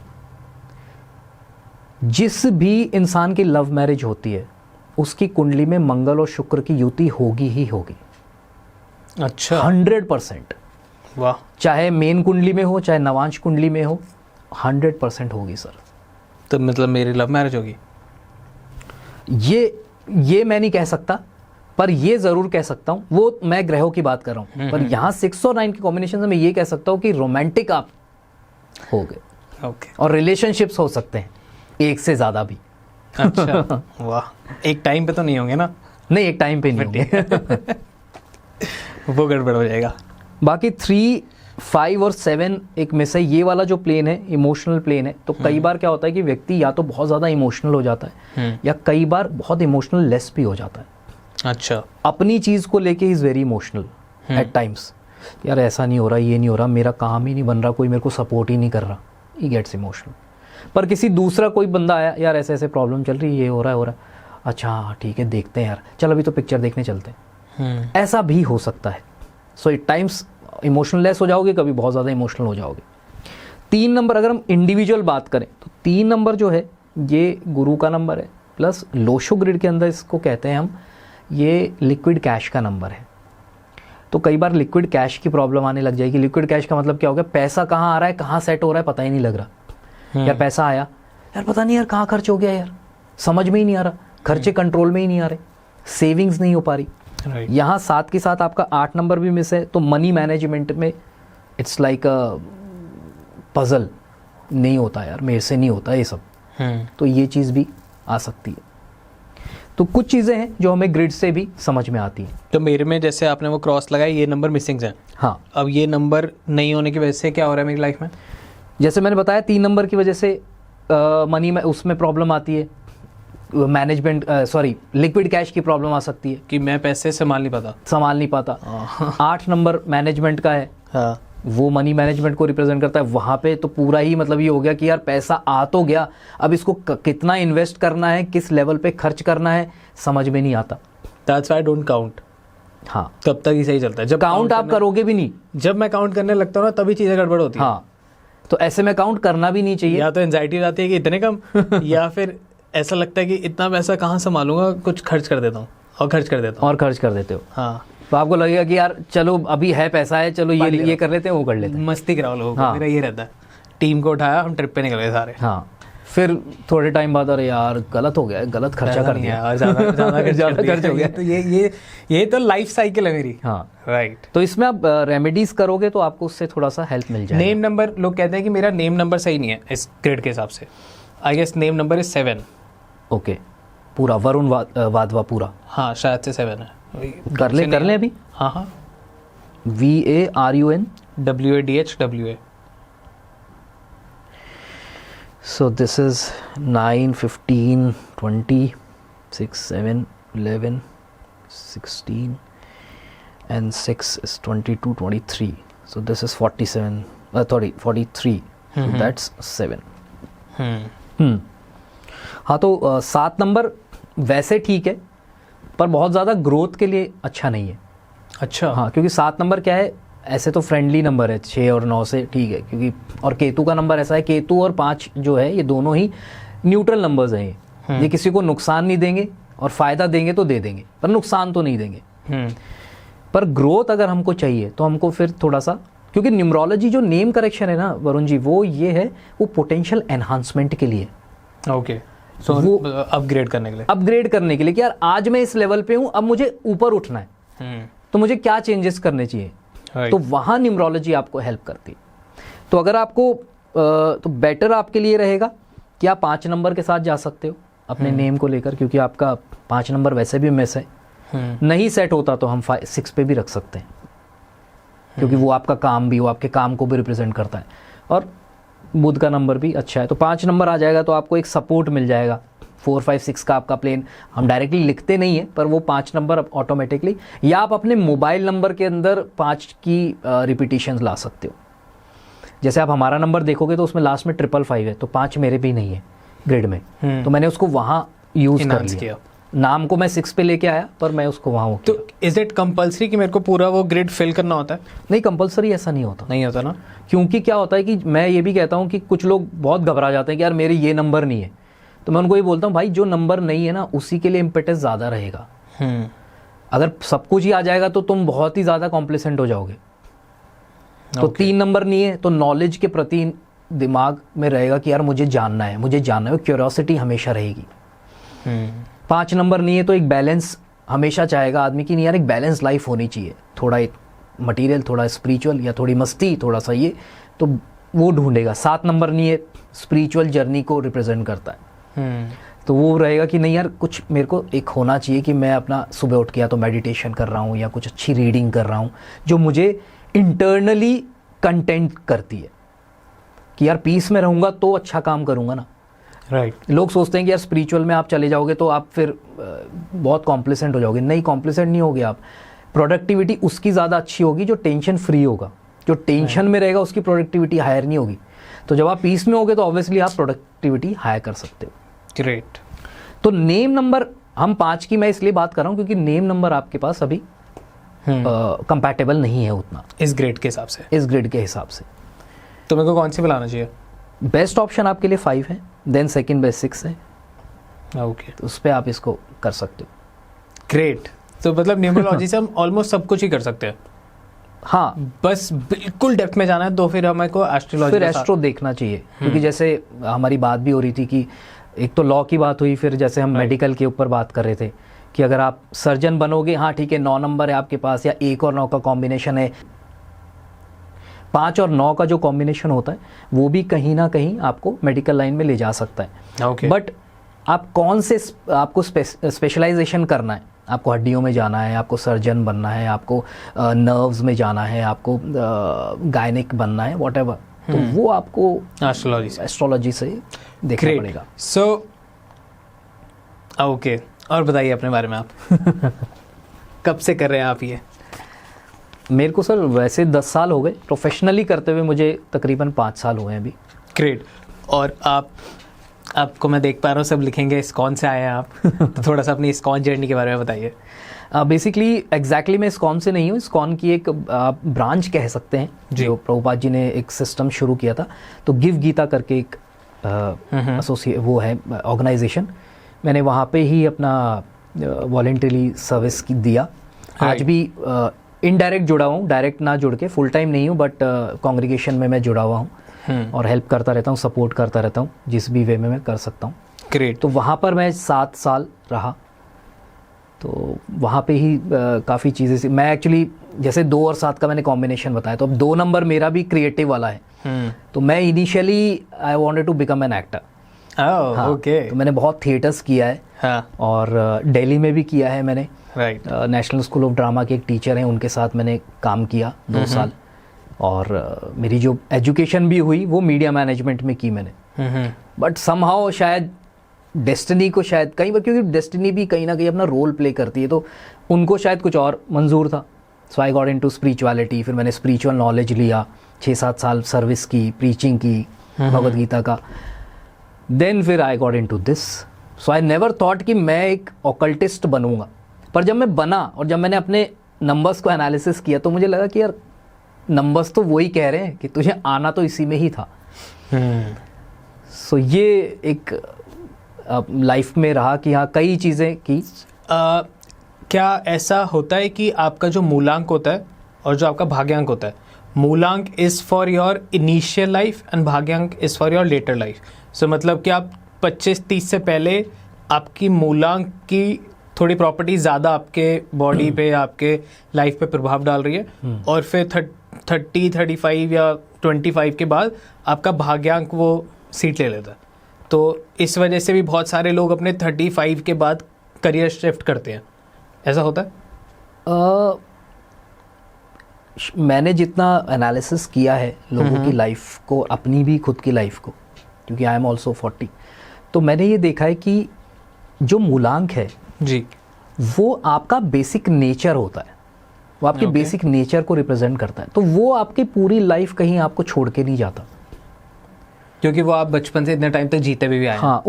जिस भी इंसान की लव मैरिज होती है उसकी कुंडली में मंगल और शुक्र की युति होगी ही होगी। अच्छा। 100%। वाह। चाहे मेन कुंडली में हो, चाहे नवांश कुंडली में हो, 100% होगी सर। तो मतलब मेरी लव मैरिज होगी? ये मैं नहीं कह सकता, पर ये जरूर कह सकता हूं, वो मैं ग्रहों की बात कर रहा हूं। पर यहाँ 6 और 9 के कॉम्बिनेशन से मैं ये कह सकता हूं कि रोमांटिक आप हो गए। ओके। और रिलेशनशिप्स हो सकते हैं, एक से ज्यादा भी। अच्छा। वाह। एक टाइम पे तो नहीं होंगे ना? नहीं, एक टाइम पे नहीं होंगे वो गड़बड़ हो जाएगा। बाकी 3, 5 और 7 एक मिस है। ये वाला जो प्लेन है इमोशनल प्लेन है, तो कई बार क्या होता है कि व्यक्ति या तो बहुत ज़्यादा इमोशनल हो जाता है या कई बार बहुत इमोशनल लेस भी हो जाता है। अच्छा। अपनी चीज़ को लेके is very emotional at times. यार ऐसा नहीं हो रहा, ये नहीं हो रहा, मेरा काम ही नहीं बन रहा, कोई मेरे को सपोर्ट ही नहीं कर रहा, ही गेट्स इमोशनल। पर किसी दूसरा कोई बंदा आया, यार ऐसे ऐसे प्रॉब्लम चल रही है, ये हो रहा है, अच्छा ठीक है देखते हैं यार, चल अभी तो पिक्चर देखने चलते हैं, ऐसा भी हो सकता है। So it times emotional less हो जाओगे, कभी बहुत ज़्यादा इमोशनल हो जाओगे। 3 नंबर अगर हम इंडिविजुअल बात करें तो 3 नंबर जो है ये गुरु का नंबर है, प्लस लोशो ग्रिड के अंदर इसको कहते हैं हम, ये लिक्विड कैश का नंबर है। तो कई बार लिक्विड कैश की प्रॉब्लम आने लग जाएगी। लिक्विड कैश का मतलब क्या हो गया? पैसा कहाँ आ रहा है, कहाँ सेट हो रहा है, पता ही नहीं लग रहा। यार पैसा आया, यार पता नहीं यार कहाँ खर्च हो गया, यार समझ में ही नहीं आ रहा, खर्चे कंट्रोल में ही नहीं आ रहे, सेविंग्स नहीं हो पा रही। यहाँ साथ के साथ आपका 8 नंबर भी मिस है, तो मनी मैनेजमेंट में इट्स लाइक अ पजल, नहीं होता यार, मेरे से नहीं होता ये सब। तो ये चीज़ भी आ सकती है। तो कुछ चीज़ें हैं जो हमें ग्रिड से भी समझ में आती हैं। तो मेरे में जैसे आपने वो क्रॉस लगाया, ये नंबर मिसिंग है। हाँ, अब ये नंबर नहीं होने की वजह से क्या हो रहा है मेरी लाइफ में? जैसे मैंने बताया 3 नंबर की वजह से मनी में उसमें प्रॉब्लम आती है, मैनेजमेंट लिक्विड कैश की प्रॉब्लम आ सकती है कि मैं पैसे संभाल नहीं पाता। 8 नंबर मैनेजमेंट का है। हाँ। वो मनी मैनेजमेंट को रिप्रेजेंट करता है। वहाँ पे तो पूरा ही मतलब ये हो गया कि यार पैसा आ तो गया, अब इसको कितना इन्वेस्ट करना है, किस लेवल पे खर्च करना है, समझ में नहीं आता। That's why I don't count। हाँ, तब तक ही सही चलता है। जब काउंट आप करोगे भी नहीं, जब मैं काउंट करने लगता हूँ ना तभी चीज़ें गड़बड़ होती है। हाँ, तो ऐसे में काउंट करना भी नहीं चाहिए। या तो एंजाइटी आती है कि इतने कम या फिर ऐसा लगता है कि इतना पैसा कहाँ संभालूंगा, कुछ खर्च कर देता हूँ और खर्च कर देते हो। हाँ, तो आपको लगेगा कि यार चलो अभी है, पैसा है, चलो ये कर लेते हैं, वो कर लेते हैं, मस्ती कराओ लोगों को। हाँ। मेरा ये रहता है, टीम को उठाया, हम ट्रिप पे निकल गए सारे। हाँ, फिर थोड़े टाइम बाद अरे यार गलत हो गया, गलत खर्चा कर दिया, और ज़्यादा खर्च हो गया। तो ये तो लाइफ साइकिल है मेरी। हाँ, राइट। तो इसमें आप रेमेडीज करोगे तो आपको उससे थोड़ा सा हेल्प मिल जाएगा। नेम नंबर, लोग कहते हैं कि मेरा नेम नंबर सही नहीं है इस ग्रेड के हिसाब से। I guess name number is 7। Okay, पूरा वरुण वाधवा पूरा। हाँ, शायद से 7 है। कर ले अभी। हाँ, VARUN WADHWA। So this is 9, 15, 20, 6, 7, 11, 16 and 6 is 22, 23. So this is 47, 43. So that's 7. हाँ, तो 7 नंबर वैसे ठीक है, पर बहुत ज़्यादा ग्रोथ के लिए अच्छा नहीं है। अच्छा। हाँ, क्योंकि 7 नंबर क्या है, ऐसे तो फ्रेंडली नंबर है 6 और 9 से, ठीक है, क्योंकि और केतु का नंबर ऐसा है, केतु और 5 जो है ये दोनों ही न्यूट्रल नंबर्स हैं। ये किसी को नुकसान नहीं देंगे और फायदा देंगे तो दे देंगे, पर नुकसान तो नहीं देंगे। पर ग्रोथ अगर हमको चाहिए तो हमको फिर थोड़ा सा, क्योंकि न्यूमरोलॉजी जो नेम करेक्शन है ना वरुण जी, वो ये है, वो पोटेंशियल एनहांसमेंट के लिए, ओके, सो वो अपग्रेड करने के लिए कि यार आज मैं इस लेवल पे हूँ, अब मुझे ऊपर उठना है, तो मुझे क्या चेंजेस करने चाहिए, तो वहाँ न्यूमरोलॉजी आपको हेल्प करती है। तो अगर आपको तो बेटर आपके लिए रहेगा कि आप 5 नंबर के साथ जा सकते हो अपने नेम को लेकर, क्योंकि आपका 5 नंबर वैसे भी मिस है। नहीं सेट होता तो हम 6 पे भी रख सकते हैं, क्योंकि वो आपका काम भी, वो आपके काम को भी रिप्रेजेंट करता है, और बुध का नंबर भी अच्छा है। तो 5 नंबर आ जाएगा तो आपको एक सपोर्ट मिल जाएगा। 4, 5, 6 का आपका प्लेन हम डायरेक्टली लिखते नहीं है, पर वो 5 नंबर ऑटोमेटिकली, या आप अपने मोबाइल नंबर के अंदर 5 की रिपीटिशंस ला सकते हो। जैसे आप हमारा नंबर देखोगे तो उसमें लास्ट में 555 है, तो 5 मेरे भी नहीं है ग्रिड में, तो मैंने उसको वहाँ यूज़ कर लिया। नाम को मैं 6 पे लेके आया, पर मैं उसको वहाँ तो इज इट कंपल्सरी कि मेरे को पूरा वो ग्रिड फिल करना होता है? नहीं, कंपल्सरी ऐसा नहीं होता ना, क्योंकि क्या होता है कि मैं ये भी कहता हूँ कि कुछ लोग बहुत घबरा जाते हैं कि यार मेरे ये नंबर नहीं है, तो मैं उनको ये बोलता हूँ भाई जो नंबर नहीं है ना उसी के लिए इम्पेटस ज़्यादा रहेगा। अगर सब कुछ ही आ जाएगा तो तुम बहुत ही ज़्यादा कॉम्प्लिसेंट हो जाओगे। तो 3 नंबर नहीं है तो नॉलेज के प्रति दिमाग में रहेगा कि यार मुझे जानना है, क्यूरियोसिटी हमेशा रहेगी। 5 नंबर नहीं है तो एक बैलेंस हमेशा चाहेगा आदमी की, नहीं यार एक बैलेंस लाइफ होनी चाहिए, थोड़ा एक मटेरियल, थोड़ा स्पिरिचुअल, या थोड़ी मस्ती, थोड़ा सा ये, तो वो ढूंढेगा। 7 नंबर नहीं है, स्पिरिचुअल जर्नी को रिप्रेजेंट करता है, तो वो रहेगा कि नहीं यार कुछ मेरे को एक होना चाहिए कि मैं अपना सुबह उठ के या तो मेडिटेशन कर रहा हूँ या कुछ अच्छी रीडिंग कर रहा हूँ जो मुझे इंटरनली कंटेंट करती है, कि यार पीस में रहूँगा तो अच्छा काम करूँगा ना। राइट। लोग सोचते हैं कि यार स्पिरिचुअल में आप चले जाओगे तो आप फिर बहुत कॉम्प्लिसेंट हो जाओगे। नहीं, कॉम्प्लिसेंट नहीं होगे आप। प्रोडक्टिविटी उसकी ज़्यादा अच्छी होगी जो टेंशन फ्री होगा। जो टेंशन में रहेगा उसकी प्रोडक्टिविटी हायर नहीं होगी। तो जब आप पीस में होगे तो ऑब्वियसली आप प्रोडक्टिविटी हायर कर सकते हो। ग्रेट। तो नेम नंबर हम 5 की मैं इसलिए बात कर रहा हूँ क्योंकि नेम नंबर आपके पास अभी कंपैटिबल नहीं है उतना इस ग्रेड के हिसाब से। इस ग्रेड के हिसाब से तो मेरे को कौन सी बुलाना चाहिए? बेस्ट ऑप्शन आपके लिए 5 है, देन सेकंड बेस्ट 6 है। ओके, तो उस पर आप इसको कर सकते हो। ग्रेट। तो मतलब न्यूमरोलॉजी से हम ऑलमोस्ट सब कुछ ही कर सकते हैं। हाँ, बस बिल्कुल डेप्थ में जाना है तो फिर हमें को एस्ट्रोलॉजी, फिर एस्ट्रो देखना चाहिए। क्योंकि जैसे हमारी बात भी हो रही थी कि एक तो लॉ की बात हुई, फिर जैसे हम मेडिकल के ऊपर बात कर रहे थे कि अगर आप सर्जन बनोगे, हाँ ठीक है 9 नंबर है आपके पास या 1 और 9 का कॉम्बिनेशन है, 5 और 9 का जो कॉम्बिनेशन होता है वो भी कहीं ना कहीं आपको मेडिकल लाइन में ले जा सकता है। ओके। बट आप कौन से आपको स्पेशलाइजेशन करना है, आपको हड्डियों में जाना है, आपको सर्जन बनना है, आपको नर्व्स में जाना है, आपको गायनिक बनना है, व्हाटएवर, तो वो आपको एस्ट्रोलॉजी से देखना पड़ेगा। सो ओके, और बताइए अपने बारे में आप कब से कर रहे हैं आप ये? मेरे को सर वैसे 10 साल हो गए, प्रोफेशनली करते हुए मुझे तकरीबन 5 साल हुए हैं अभी। ग्रेट। और आपको मैं देख पा रहा हूँ सब लिखेंगे इस्कॉन से आए हैं आप तो थोड़ा सा अपनी इस्कॉन जर्नी के बारे में बताइए। बेसिकली एग्जैक्टली मैं इस्कॉन से नहीं हूँ, इस्कॉन की एक ब्रांच कह सकते हैं जो प्रभुपाद जी ने एक सिस्टम शुरू किया था। तो गिव गीता करके एक एसोसिएट वो है ऑर्गेनाइजेशन, मैंने वहाँ पे ही अपना वॉलंटरी सर्विस दिया। आज भी इनडायरेक्ट जुड़ा हूँ, डायरेक्ट ना जुड़ के, फुल टाइम नहीं हूँ, बट कांग्रीगेशन में मैं जुड़ा हुआ हूँ और हेल्प करता रहता हूँ, सपोर्ट करता रहता हूँ जिस भी वे में मैं कर सकता हूँ। ग्रेट। तो वहाँ पर मैं 7 साल रहा, तो वहाँ पे ही काफ़ी चीज़ें से मैं एक्चुअली जैसे 2 और 7 का मैंने कॉम्बिनेशन बताया, तो अब 2 नंबर मेरा भी क्रिएटिव वाला है। तो मैं initially I wanted to become an actor. Okay. तो मैंने बहुत थिएटर्स किया है। हाँ। और दिल्ली में भी किया है मैंने। Right. National school of drama के एक टीचर हैं, उनके साथ मैंने काम किया 2 साल। और मेरी जो एजुकेशन भी हुई वो मीडिया मैनेजमेंट में की मैंने। बट समहाउ शायद डेस्टिनी को, शायद कई बार, क्योंकि डेस्टिनी भी कहीं ना कहीं अपना रोल प्ले करती है, तो उनको शायद कुछ और मंजूर था। सो आई गॉट इनटू स्पिरिचुअलिटी। फिर मैंने स्पिरिचुअल नॉलेज लिया, 6-7 साल सर्विस की, प्रीचिंग की भगवद गीता का। देन फिर I got into this. So I never thought कि मैं एक ऑकल्टिस्ट बनूंगा। पर जब मैं बना और जब मैंने अपने नंबर्स को एनालिसिस किया तो मुझे लगा कि यार नंबर्स तो वही कह रहे हैं कि तुझे आना तो इसी में ही था। सो ये एक लाइफ में रहा कि हाँ कई चीज़ें की। क्या ऐसा होता है कि आपका जो मूलांक होता है और जो आपका भाग्यांक होता है, मूलांक is for your initial life and भाग्यांक is for your later life? So मतलब कि आप 25-30 से पहले आपकी मूलांक की थोड़ी प्रॉपर्टी ज़्यादा आपके बॉडी पे, आपके लाइफ पे प्रभाव डाल रही है, और फिर 30-35 या 25 के बाद आपका भाग्यांक वो सीट ले लेता है। तो इस वजह से भी बहुत सारे लोग अपने 35 के बाद करियर शिफ्ट करते हैं, ऐसा होता है? मैंने जितना एनालिसिस किया है लोगों की लाइफ को, अपनी भी खुद की लाइफ को, क्योंकि आई एम ऑल्सो 40, तो मैंने ये देखा है कि जो मूलांक है जी, वो आपका बेसिक नेचर होता है, वो आपके बेसिक नेचर को रिप्रेजेंट करता है। तो वो आपकी पूरी लाइफ कहीं आपको छोड़ के नहीं जाता, क्योंकि वो आप बचपन से इतने टाइम तक जीते भी आए हैं। हाँ,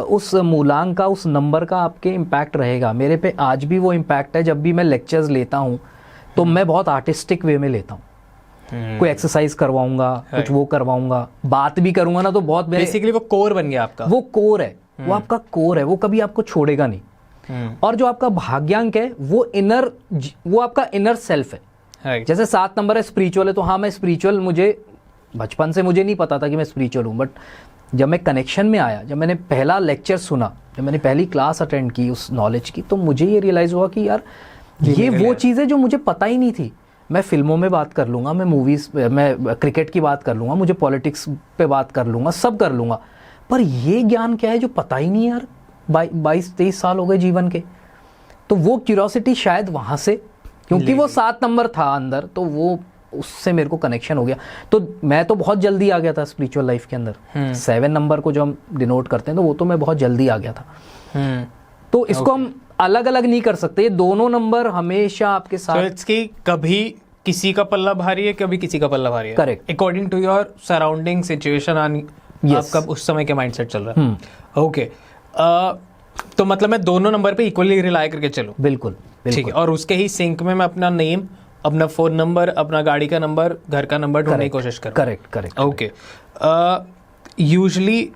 उस मूलांक का, उस नंबर का आपके इम्पैक्ट रहेगा। मेरे पे आज भी वो इम्पैक्ट है। जब भी मैं लेक्चर्स लेता हूँ तो मैं बहुत आर्टिस्टिक वे में लेता हूँ। कोई एक्सरसाइज करवाऊंगा, कुछ वो करवाऊंगा, बात भी करूंगा ना तो बहुत बेसिकली वो कोर बन गया आपका। वो कोर है, वो आपका कोर है, वो कभी आपको छोड़ेगा नहीं। और जो आपका भाग्यांक है वो आपका इनर सेल्फ है। जैसे 7 नंबर है स्पिरिचुअल है, तो हाँ मैं स्पिरिचुअल, मुझे बचपन से मुझे नहीं पता था कि मैं स्पिरिचुअल हूँ, बट जब मैं कनेक्शन में आया, जब मैंने पहला लेक्चर सुना, जब मैंने पहली क्लास अटेंड की उस नॉलेज की, तो मुझे ये रियलाइज़ हुआ कि यार ये वो चीज़ें जो मुझे पता ही नहीं थी। मैं फिल्मों में बात कर लूँगा, मैं मूवीज़, मैं क्रिकेट की बात कर लूँगा, मुझे पॉलिटिक्स पे बात कर लूँगा, सब कर लूँगा, पर ये ज्ञान क्या है जो पता ही नहीं यार। 22-23 साल हो गए जीवन के। तो वो क्यूरियोसिटी शायद वहाँ से, क्योंकि वो 7 नंबर था अंदर, तो वो उससे मेरे को कनेक्शन हो गया। तो मैं तो बहुत जल्दी आ गया था स्पिरिचुअल लाइफ के अंदर। 7 नंबर को जो हम डिनोट करते हैं, तो वो तो मैं बहुत जल्दी आ गया था। तो इसको हम अलग अलग नहीं कर सकते, ये दोनों नंबर हमेशा आपके साथ। कभी किसी का पल्ला भारी है, कभी किसी का पल्ला भारी है। Correct, according to your surrounding situation, आपका उस समय के माइंडसेट चल रहा है। ओके, तो मतलब मैं दोनों नंबर पे इक्वली रिलाई करके चलूं? बिल्कुल, ठीक है। और उसके ही सिंक में मैं अपना नेम, अपना फ़ोन नंबर, अपना गाड़ी का नंबर, घर का नंबर ढूंढने की कोशिश करूं? करेक्ट। ओके। यूजुअली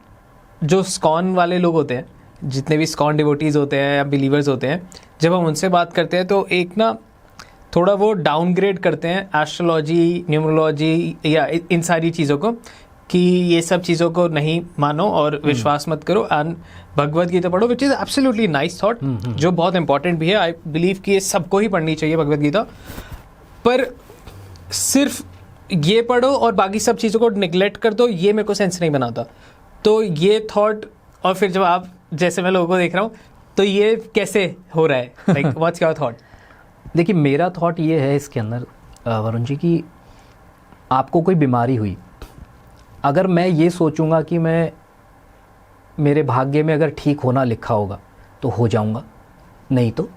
जो स्कॉन वाले लोग होते हैं, जितने भी स्कॉन डिवोटीज होते हैं या बिलीवर्स होते हैं, जब हम उनसे बात करते हैं तो एक ना थोड़ा वो डाउनग्रेड करते हैं एस्ट्रोलॉजी, न्यूमरोलॉजी या इन सारी चीज़ों को, कि ये सब चीज़ों को नहीं मानो और विश्वास मत करो, एंड भगवद गीता पढ़ो, which is absolutely nice thought, जो बहुत इंपॉर्टेंट भी है। आई बिलीव कि ये सबको ही पढ़नी चाहिए भगवद गीता, पर सिर्फ ये पढ़ो और बाकी सब चीज़ों को निगलेक्ट कर दो, ये मेरे को सेंस नहीं बनाता। तो ये थॉट, और फिर जब आप जैसे मैं लोगों को देख रहा हूँ, तो ये कैसे हो रहा है? Like what's your thought? देखिए, मेरा थॉट ये है इसके अंदर वरुण जी, कि आपको कोई बीमारी हुई, अगर मैं ये सोचूंगा कि मैं, मेरे भाग्य में अगर ठीक होना लिखा होगा तो हो जाऊंगा, नहीं तो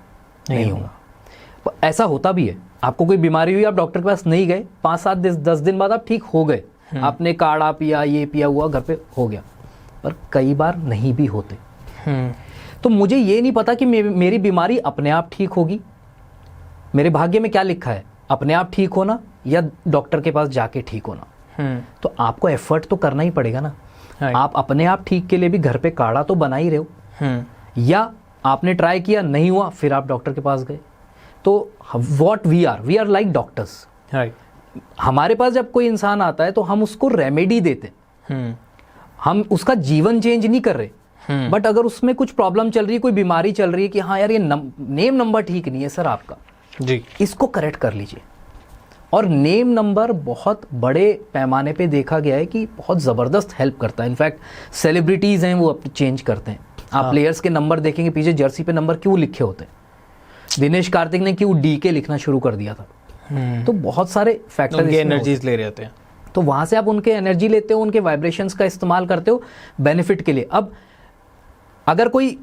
नहीं होगा। ऐसा होता भी है। आपको कोई बीमारी हुई, आप डॉक्टर के पास नहीं गए, 5-7-10 दिन बाद आप ठीक हो गए, आपने काढ़ा पिया, ये पिया हुआ, घर पे हो गया, पर कई बार नहीं भी होते। तो मुझे ये नहीं पता कि मेरी बीमारी अपने आप ठीक होगी, मेरे भाग्य में क्या लिखा है, अपने आप ठीक होना या डॉक्टर के पास जाके ठीक होना। तो आपको एफर्ट तो करना ही पड़ेगा ना। आप अपने आप ठीक के लिए भी घर पे काढ़ा तो बना ही रहे हो, या आपने ट्राई किया, नहीं हुआ, फिर आप डॉक्टर के पास गए। तो what we are like doctors. हमारे पास जब कोई इंसान आता है तो हम उसको रेमेडी देते, हम उसका जीवन चेंज नहीं कर रहे, बट अगर उसमें कुछ प्रॉब्लम चल रही है, कोई बीमारी चल रही है कि हाँ यार ये नेम नंबर ठीक नहीं है सर आपका जी, इसको करेक्ट कर लीजिए। और नेम नंबर बहुत बड़े पैमाने पे देखा गया है कि बहुत ज़बरदस्त हेल्प करता है। इनफैक्ट सेलिब्रिटीज़ हैं वो अब चेंज करते हैं। आप प्लेयर्स के नंबर देखेंगे, पीछे जर्सी पे नंबर क्यों लिखे होते हैं। दिनेश कार्तिक ने क्यों DK लिखना शुरू कर दिया था। तो बहुत सारे फैक्टर, उनके एनर्जीज ले रहे होते हैं, तो वहाँ से आप उनके एनर्जी लेते हो, उनके वाइब्रेशंस का इस्तेमाल करते हो बेनिफिट के लिए। अब अगर कोई,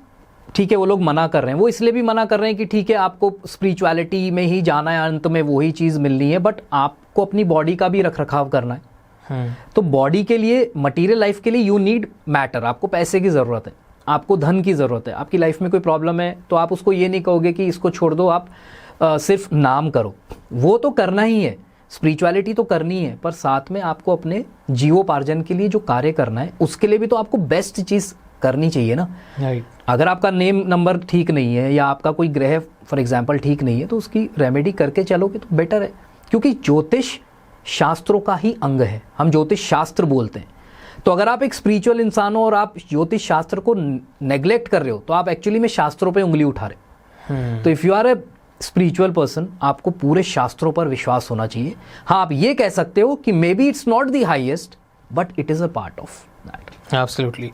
ठीक है वो लोग मना कर रहे हैं, वो इसलिए भी मना कर रहे हैं कि ठीक है आपको स्पिरिचुअलिटी में ही जाना है, अंत में वही चीज़ मिलनी है, बट आपको अपनी बॉडी का भी रख रखाव करना है। तो बॉडी के लिए, मटीरियल लाइफ के लिए यू नीड मैटर, आपको पैसे की ज़रूरत है, आपको धन की ज़रूरत है। आपकी लाइफ में कोई प्रॉब्लम है तो आप उसको ये नहीं कहोगे कि इसको छोड़ दो, आप सिर्फ नाम करो, वो तो करना ही है, स्पिरिचुअलिटी तो करनी है, पर साथ में आपको अपने जीवोपार्जन के लिए जो कार्य करना है उसके लिए भी तो आपको बेस्ट चीज़ करनी चाहिए ना। राइट। अगर आपका नेम नंबर ठीक नहीं है या आपका कोई ग्रह फॉर एग्जांपल ठीक नहीं है तो उसकी रेमेडी करके चलोगे तो बेटर है, क्योंकि ज्योतिष शास्त्रों का ही अंग है, हम ज्योतिष शास्त्र बोलते हैं। तो अगर आप एक स्पिरिचुअल इंसान हो और आप ज्योतिष शास्त्र को नेग्लेक्ट कर रहे हो तो आप एक्चुअली में शास्त्रों पे उंगली उठा रहे हो। तो if you are a spiritual person, आपको पूरे शास्त्रों पर विश्वास होना चाहिए। हाँ, आप ये कह सकते हो कि may be it's not the highest but it is a part of that. Absolutely.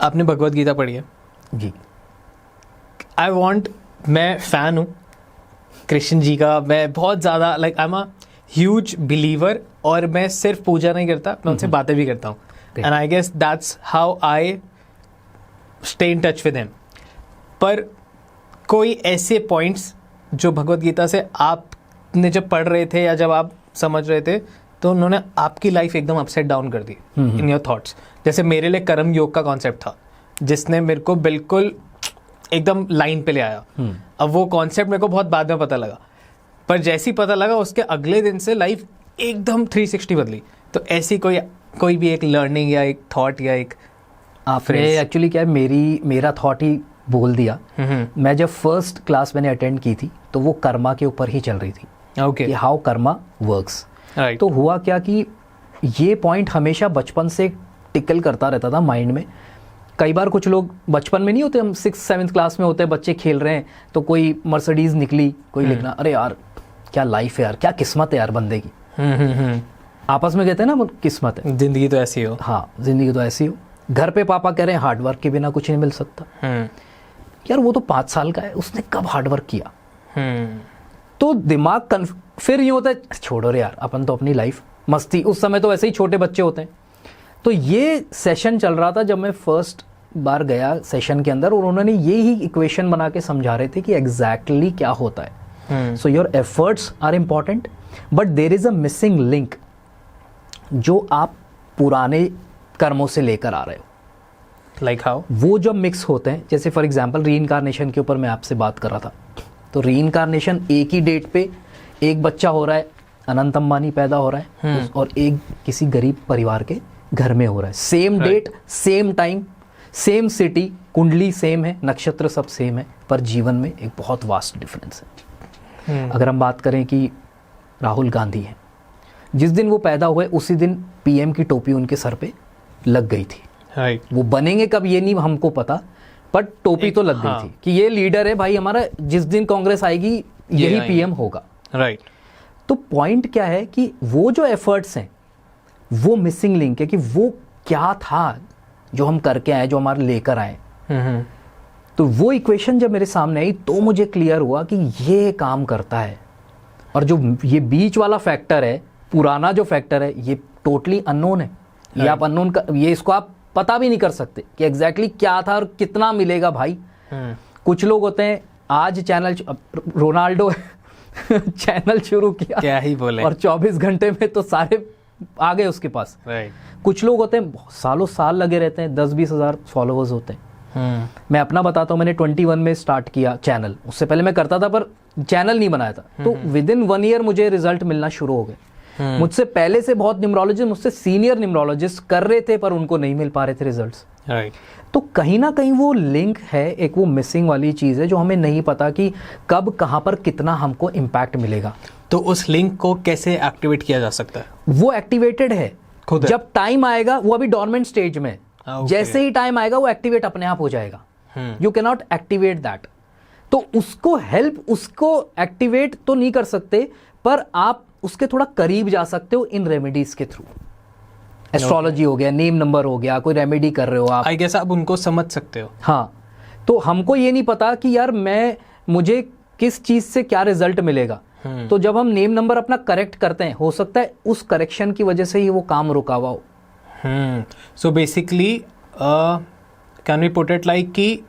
आपने भगवत गीता पढ़ी है? जी। मैं फ़ैन हूँ कृष्ण जी का, मैं बहुत ज़्यादा like I am a huge believer, और मैं सिर्फ पूजा नहीं करता, मैं उनसे बातें भी करता हूँ। And I guess that's how I stay in touch with him. पर कोई ऐसे पॉइंट्स जो भगवत गीता से आपने जब पढ़ रहे थे या जब आप समझ रहे थे तो उन्होंने आपकी लाइफ एकदम अपसाइड डाउन कर दी इन योर थॉट्स? जैसे मेरे लिए कर्म योग का कॉन्सेप्ट था जिसने मेरे को बिल्कुल एकदम लाइन पे ले आया। अब वो कॉन्सेप्ट मेरे को बहुत बाद में पता लगा, पर जैसे ही पता लगा उसके अगले दिन से लाइफ एकदम 360 बदली। तो ऐसी कोई भी एक लर्निंग या एक थॉट या एक आपने एक्चुअली क्या है, मेरा थॉट ही बोल दिया। मैं जब फर्स्ट क्लास मैंने अटेंड की थी तो वो कर्मा के ऊपर ही चल रही थी। Okay. How Karma works. Right. तो हुआ क्या कि ये पॉइंट हमेशा बचपन से टिकल करता रहता था माइंड में। कई बार कुछ लोग बचपन में नहीं होते, हम 6th-7th क्लास में होते हैं, बच्चे खेल रहे हैं तो कोई मर्सिडीज निकली, कोई लिखना, अरे यार क्या लाइफ है यार, क्या किस्मत है यार बंदे की। आपस में कहते हैं ना वो किस्मत है, जिंदगी तो ऐसी हो। हाँ, जिंदगी तो ऐसी हो। घर पे पापा कह रहे हैं हार्डवर्क के बिना कुछ नहीं मिल सकता। यार वो तो 5 साल का है, उसने कब हार्डवर्क किया? तो दिमाग फिर ये होता है छोड़ो रे यार, अपन तो अपनी लाइफ मस्ती, उस समय तो वैसे ही छोटे बच्चे होते हैं। तो ये सेशन चल रहा था जब मैं फर्स्ट बार गया सेशन के अंदर, और उन्होंने ये ही इक्वेशन बना के समझा रहे थे कि एग्जैक्टली क्या होता है। So your efforts are important but there is a missing link जो आप पुराने कर्मों से लेकर आ रहे हो। Like how? वो जब मिक्स होते हैं, जैसे फॉर एग्जाम्पल रीइंकारनेशन के ऊपर मैं आपसे बात कर रहा था, तो रीइंकारनेशन एक ही डेट पे एक बच्चा हो रहा है, अनंत अंबानी पैदा हो रहा है, और एक किसी गरीब परिवार के घर में हो रहा है। Same date, same time, same city, कुंडली सेम है, नक्षत्र सब सेम है, पर जीवन में एक बहुत वास्ट डिफरेंस है। अगर हम बात करें कि राहुल गांधी हैं, जिस दिन वो पैदा हुए उसी दिन पीएम की टोपी उनके सर पे लग गई थी। राइट। वो बनेंगे कब ये नहीं हमको पता, बट टोपी तो लग गई थी कि ये लीडर है भाई हमारा, जिस दिन कांग्रेस आएगी यही पीएम होगा। राइट। तो पॉइंट क्या है कि वो जो एफर्ट्स हैं वो मिसिंग लिंक है कि वो क्या था जो हम करके आए, जो हमारे लेकर आए। तो वो इक्वेशन जब मेरे सामने आई तो मुझे क्लियर हुआ कि ये काम करता है। और जो ये बीच वाला फैक्टर है, पुराना जो फैक्टर है, ये टोटली अननोन है। ये आप अननोन का, ये इसको आप पता भी नहीं कर सकते कि एग्जैक्टली क्या था और कितना मिलेगा भाई। कुछ लोग होते हैं आज चैनल, रोनाल्डो चैनल शुरू किया, क्या ही बोले, और 24 घंटे में तो सारे आ गए उसके पास। कुछ लोग होते हैं सालों साल लगे रहते हैं, 10-20 हज़ार फॉलोअर्स होते हैं। मैं अपना बताता हूँ, मैंने 21 में स्टार्ट किया चैनल, उससे पहले मैं करता था पर चैनल नहीं बनाया था। तो विद इन 1 ईयर मुझे रिजल्ट मिलना शुरू हो गए। मुझसे पहले से बहुत न्यूमरोलॉजिस्ट, मुझसे सीनियर न्यूमरोलॉजिस्ट कर रहे थे पर उनको नहीं मिल पा रहे थे रिजल्ट्स। तो कहीं ना कहीं वो लिंक है, एक वो मिसिंग वाली चीज़ है जो हमें नहीं पता कि कब कहाँ पर कितना हमको इम्पैक्ट मिलेगा। तो उस लिंक को कैसे एक्टिवेट किया जा सकता है? वो एक्टिवेटेड है खुद, जब टाइम आएगा, वो अभी डोरमेंट स्टेज में। जैसे ही टाइम आएगा वो एक्टिवेट अपने आप हो जाएगा। You can not activate that. तो उसको हेल्प, उसको एक्टिवेट तो नहीं कर सकते, पर आप उसके थोड़ा करीब जा सकते हो इन रेमेडीज के थ्रू। एस्ट्रोलॉजी हो गया, नेम नंबर हो गया, कोई रेमेडी कर रहे हो आप, आई गेस आप उनको समझ सकते हो। हाँ, तो हमको ये नहीं पता कि यार मुझे किस चीज से क्या रिजल्ट मिलेगा। तो जब हम नेम नंबर अपना करेक्ट करते हैं, हो सकता है उस करेक्शन की वजह से ही वो काम रुका हुआ हो। So basically can we put it like कि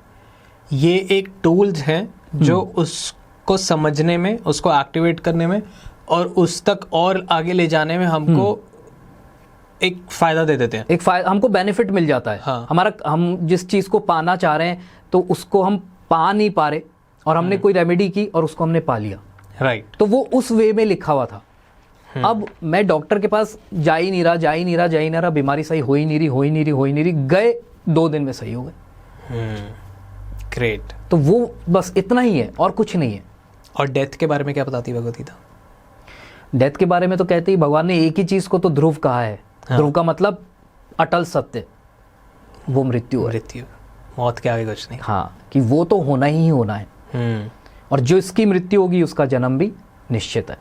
ये एक टूल्स हैं जो उसको समझने में, उसको एक्टिवेट करने में और उस तक और आगे ले जाने में हमको एक फायदा दे देते हैं। हमको बेनिफिट मिल जाता है। हाँ। हम जिस चीज को पाना चाह रहे हैं तो उसको हम पा नहीं पा रहे, और हमने कोई रेमेडी की और उसको हमने पा लिया, राइट। तो वो उस वे में लिखा हुआ था। अब मैं डॉक्टर के पास जा ही नहीं रहा, बीमारी सही हो ही नहीं रही, गए 2 दिन में सही हो गए। ग्रेट। तो वो बस इतना ही है और कुछ नहीं है। और डेथ के बारे में क्या बताती है भगवद गीता? डेथ के बारे में तो कहते ही भगवान ने एक ही चीज को तो ध्रुव कहा है। हाँ। ध्रुव का मतलब अटल सत्य, वो मृत्यु है। मृत्यु, मौत के आगे कुछ नहीं। हाँ, कि वो तो होना ही होना है, और जो इसकी मृत्यु होगी उसका जन्म भी निश्चित है।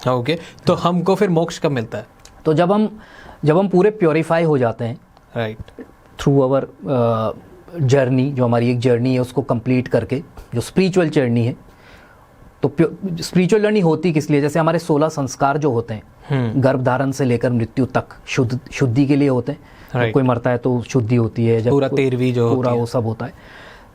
ओके, तो हमको फिर मोक्ष कब मिलता है? तो जब हम पूरे प्योरीफाई हो जाते हैं, राइट, थ्रू अवर जर्नी, जो हमारी एक जर्नी है उसको कंप्लीट करके, जो स्पिरिचुअल जर्नी है। तो स्पिरिचुअल जर्नी होती किस लिए? जैसे हमारे 16 संस्कार जो होते हैं गर्भधारण से लेकर मृत्यु तक शुद्धि के लिए होते हैं। Right. जब कोई मरता है तो शुद्धि होती है, जब पूरा 13वीं जो पूरा होती है। वो सब होता है,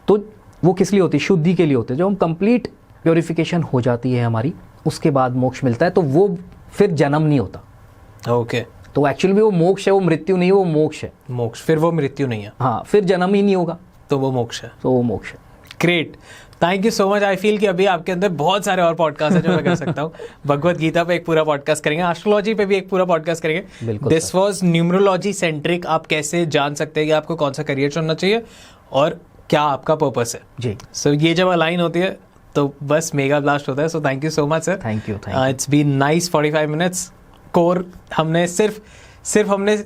तो वो किस लिए होती है? शुद्धि के लिए होते हैं। जब हम कंप्लीट प्योरिफिकेशन हो जाती है हमारी, उसके बाद मोक्ष मिलता है, तो वो फिर जन्म नहीं होता। ओके, तो एक्चुअली वो मोक्ष है, वो मृत्यु नहीं है, वो मोक्ष है। मोक्ष, फिर वो मृत्यु नहीं है, हाँ, फिर जन्म ही नहीं होगा, तो वो मोक्ष है। तो वो मोक्ष है। Great, thank you so much. I feel कि अभी आपके अंदर बहुत सारे और पॉडकास्ट है जो मैं कर सकता हूँ। भगवद गीता पे एक पूरा पॉडकास्ट करेंगे, एस्ट्रोलॉजी पे भी एक पूरा पॉडकास्ट करेंगे। बिल्कुल दिस वाज न्यूमरोलॉजी सेंट्रिक। आप कैसे जान सकते हैं कि आपको कौन सा करियर चुनना चाहिए और क्या आपका पर्पस है जी। सो ये जब अलाइन होती है तो बस मेगा ब्लास्ट होता है। So thank you so much sir. Thank you. It's been nice 45 minutes. कोर हमने सिर्फ हमने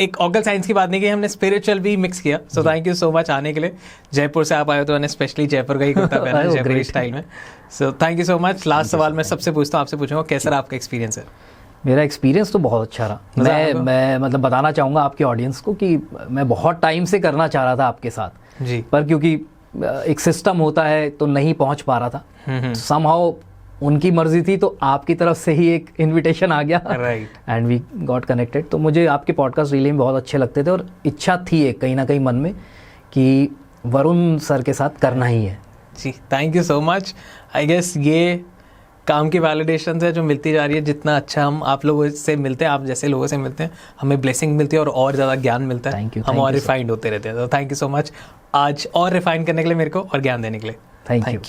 एक ऑकल साइंस की बात नहीं की, हमने स्पिरिचुअल भी मिक्स किया। सो थैंक यू सो मच आने के लिए। जयपुर से आप आए हो तो मैंने स्पेशली जयपुर का ही कुर्ता पहना है, जयपुरी स्टाइल में। सो thank you so much. Last सवाल मैं सबसे पूछता हूँ, आपसे पूछूंगा कैसा रहा आपका एक्सपीरियंस है? मेरा एक्सपीरियंस तो बहुत अच्छा रहा। मैं मतलब बताना चाहूँगा आपके ऑडियंस को कि मैं बहुत टाइम से करना चाह रहा था आपके साथ जी, पर क्योंकि एक सिस्टम होता है तो नहीं पहुंच पा रहा था। समहाउ उनकी मर्जी थी तो आपकी तरफ से ही एक इनविटेशन आ गया, right, and we got connected. तो मुझे आपके पॉडकास्ट रियली में बहुत अच्छे लगते थे और इच्छा थी एक कहीं ना कहीं मन में कि वरुण सर के साथ करना ही है। जी, thank you so much. I guess ये काम की वैलिडेशन है जो मिलती जा रही है। जितना अच्छा हम आप लोगों से मिलते हैं, आप जैसे लोगों से मिलते हैं, हमें ब्लेसिंग मिलती है और ज़्यादा ज्ञान मिलता है। हम और रिफाइंड होते रहते हैं। तो थैंक यू सो मच आज और रिफाइन करने के लिए मेरे को और ज्ञान देने के लिए। Thank you.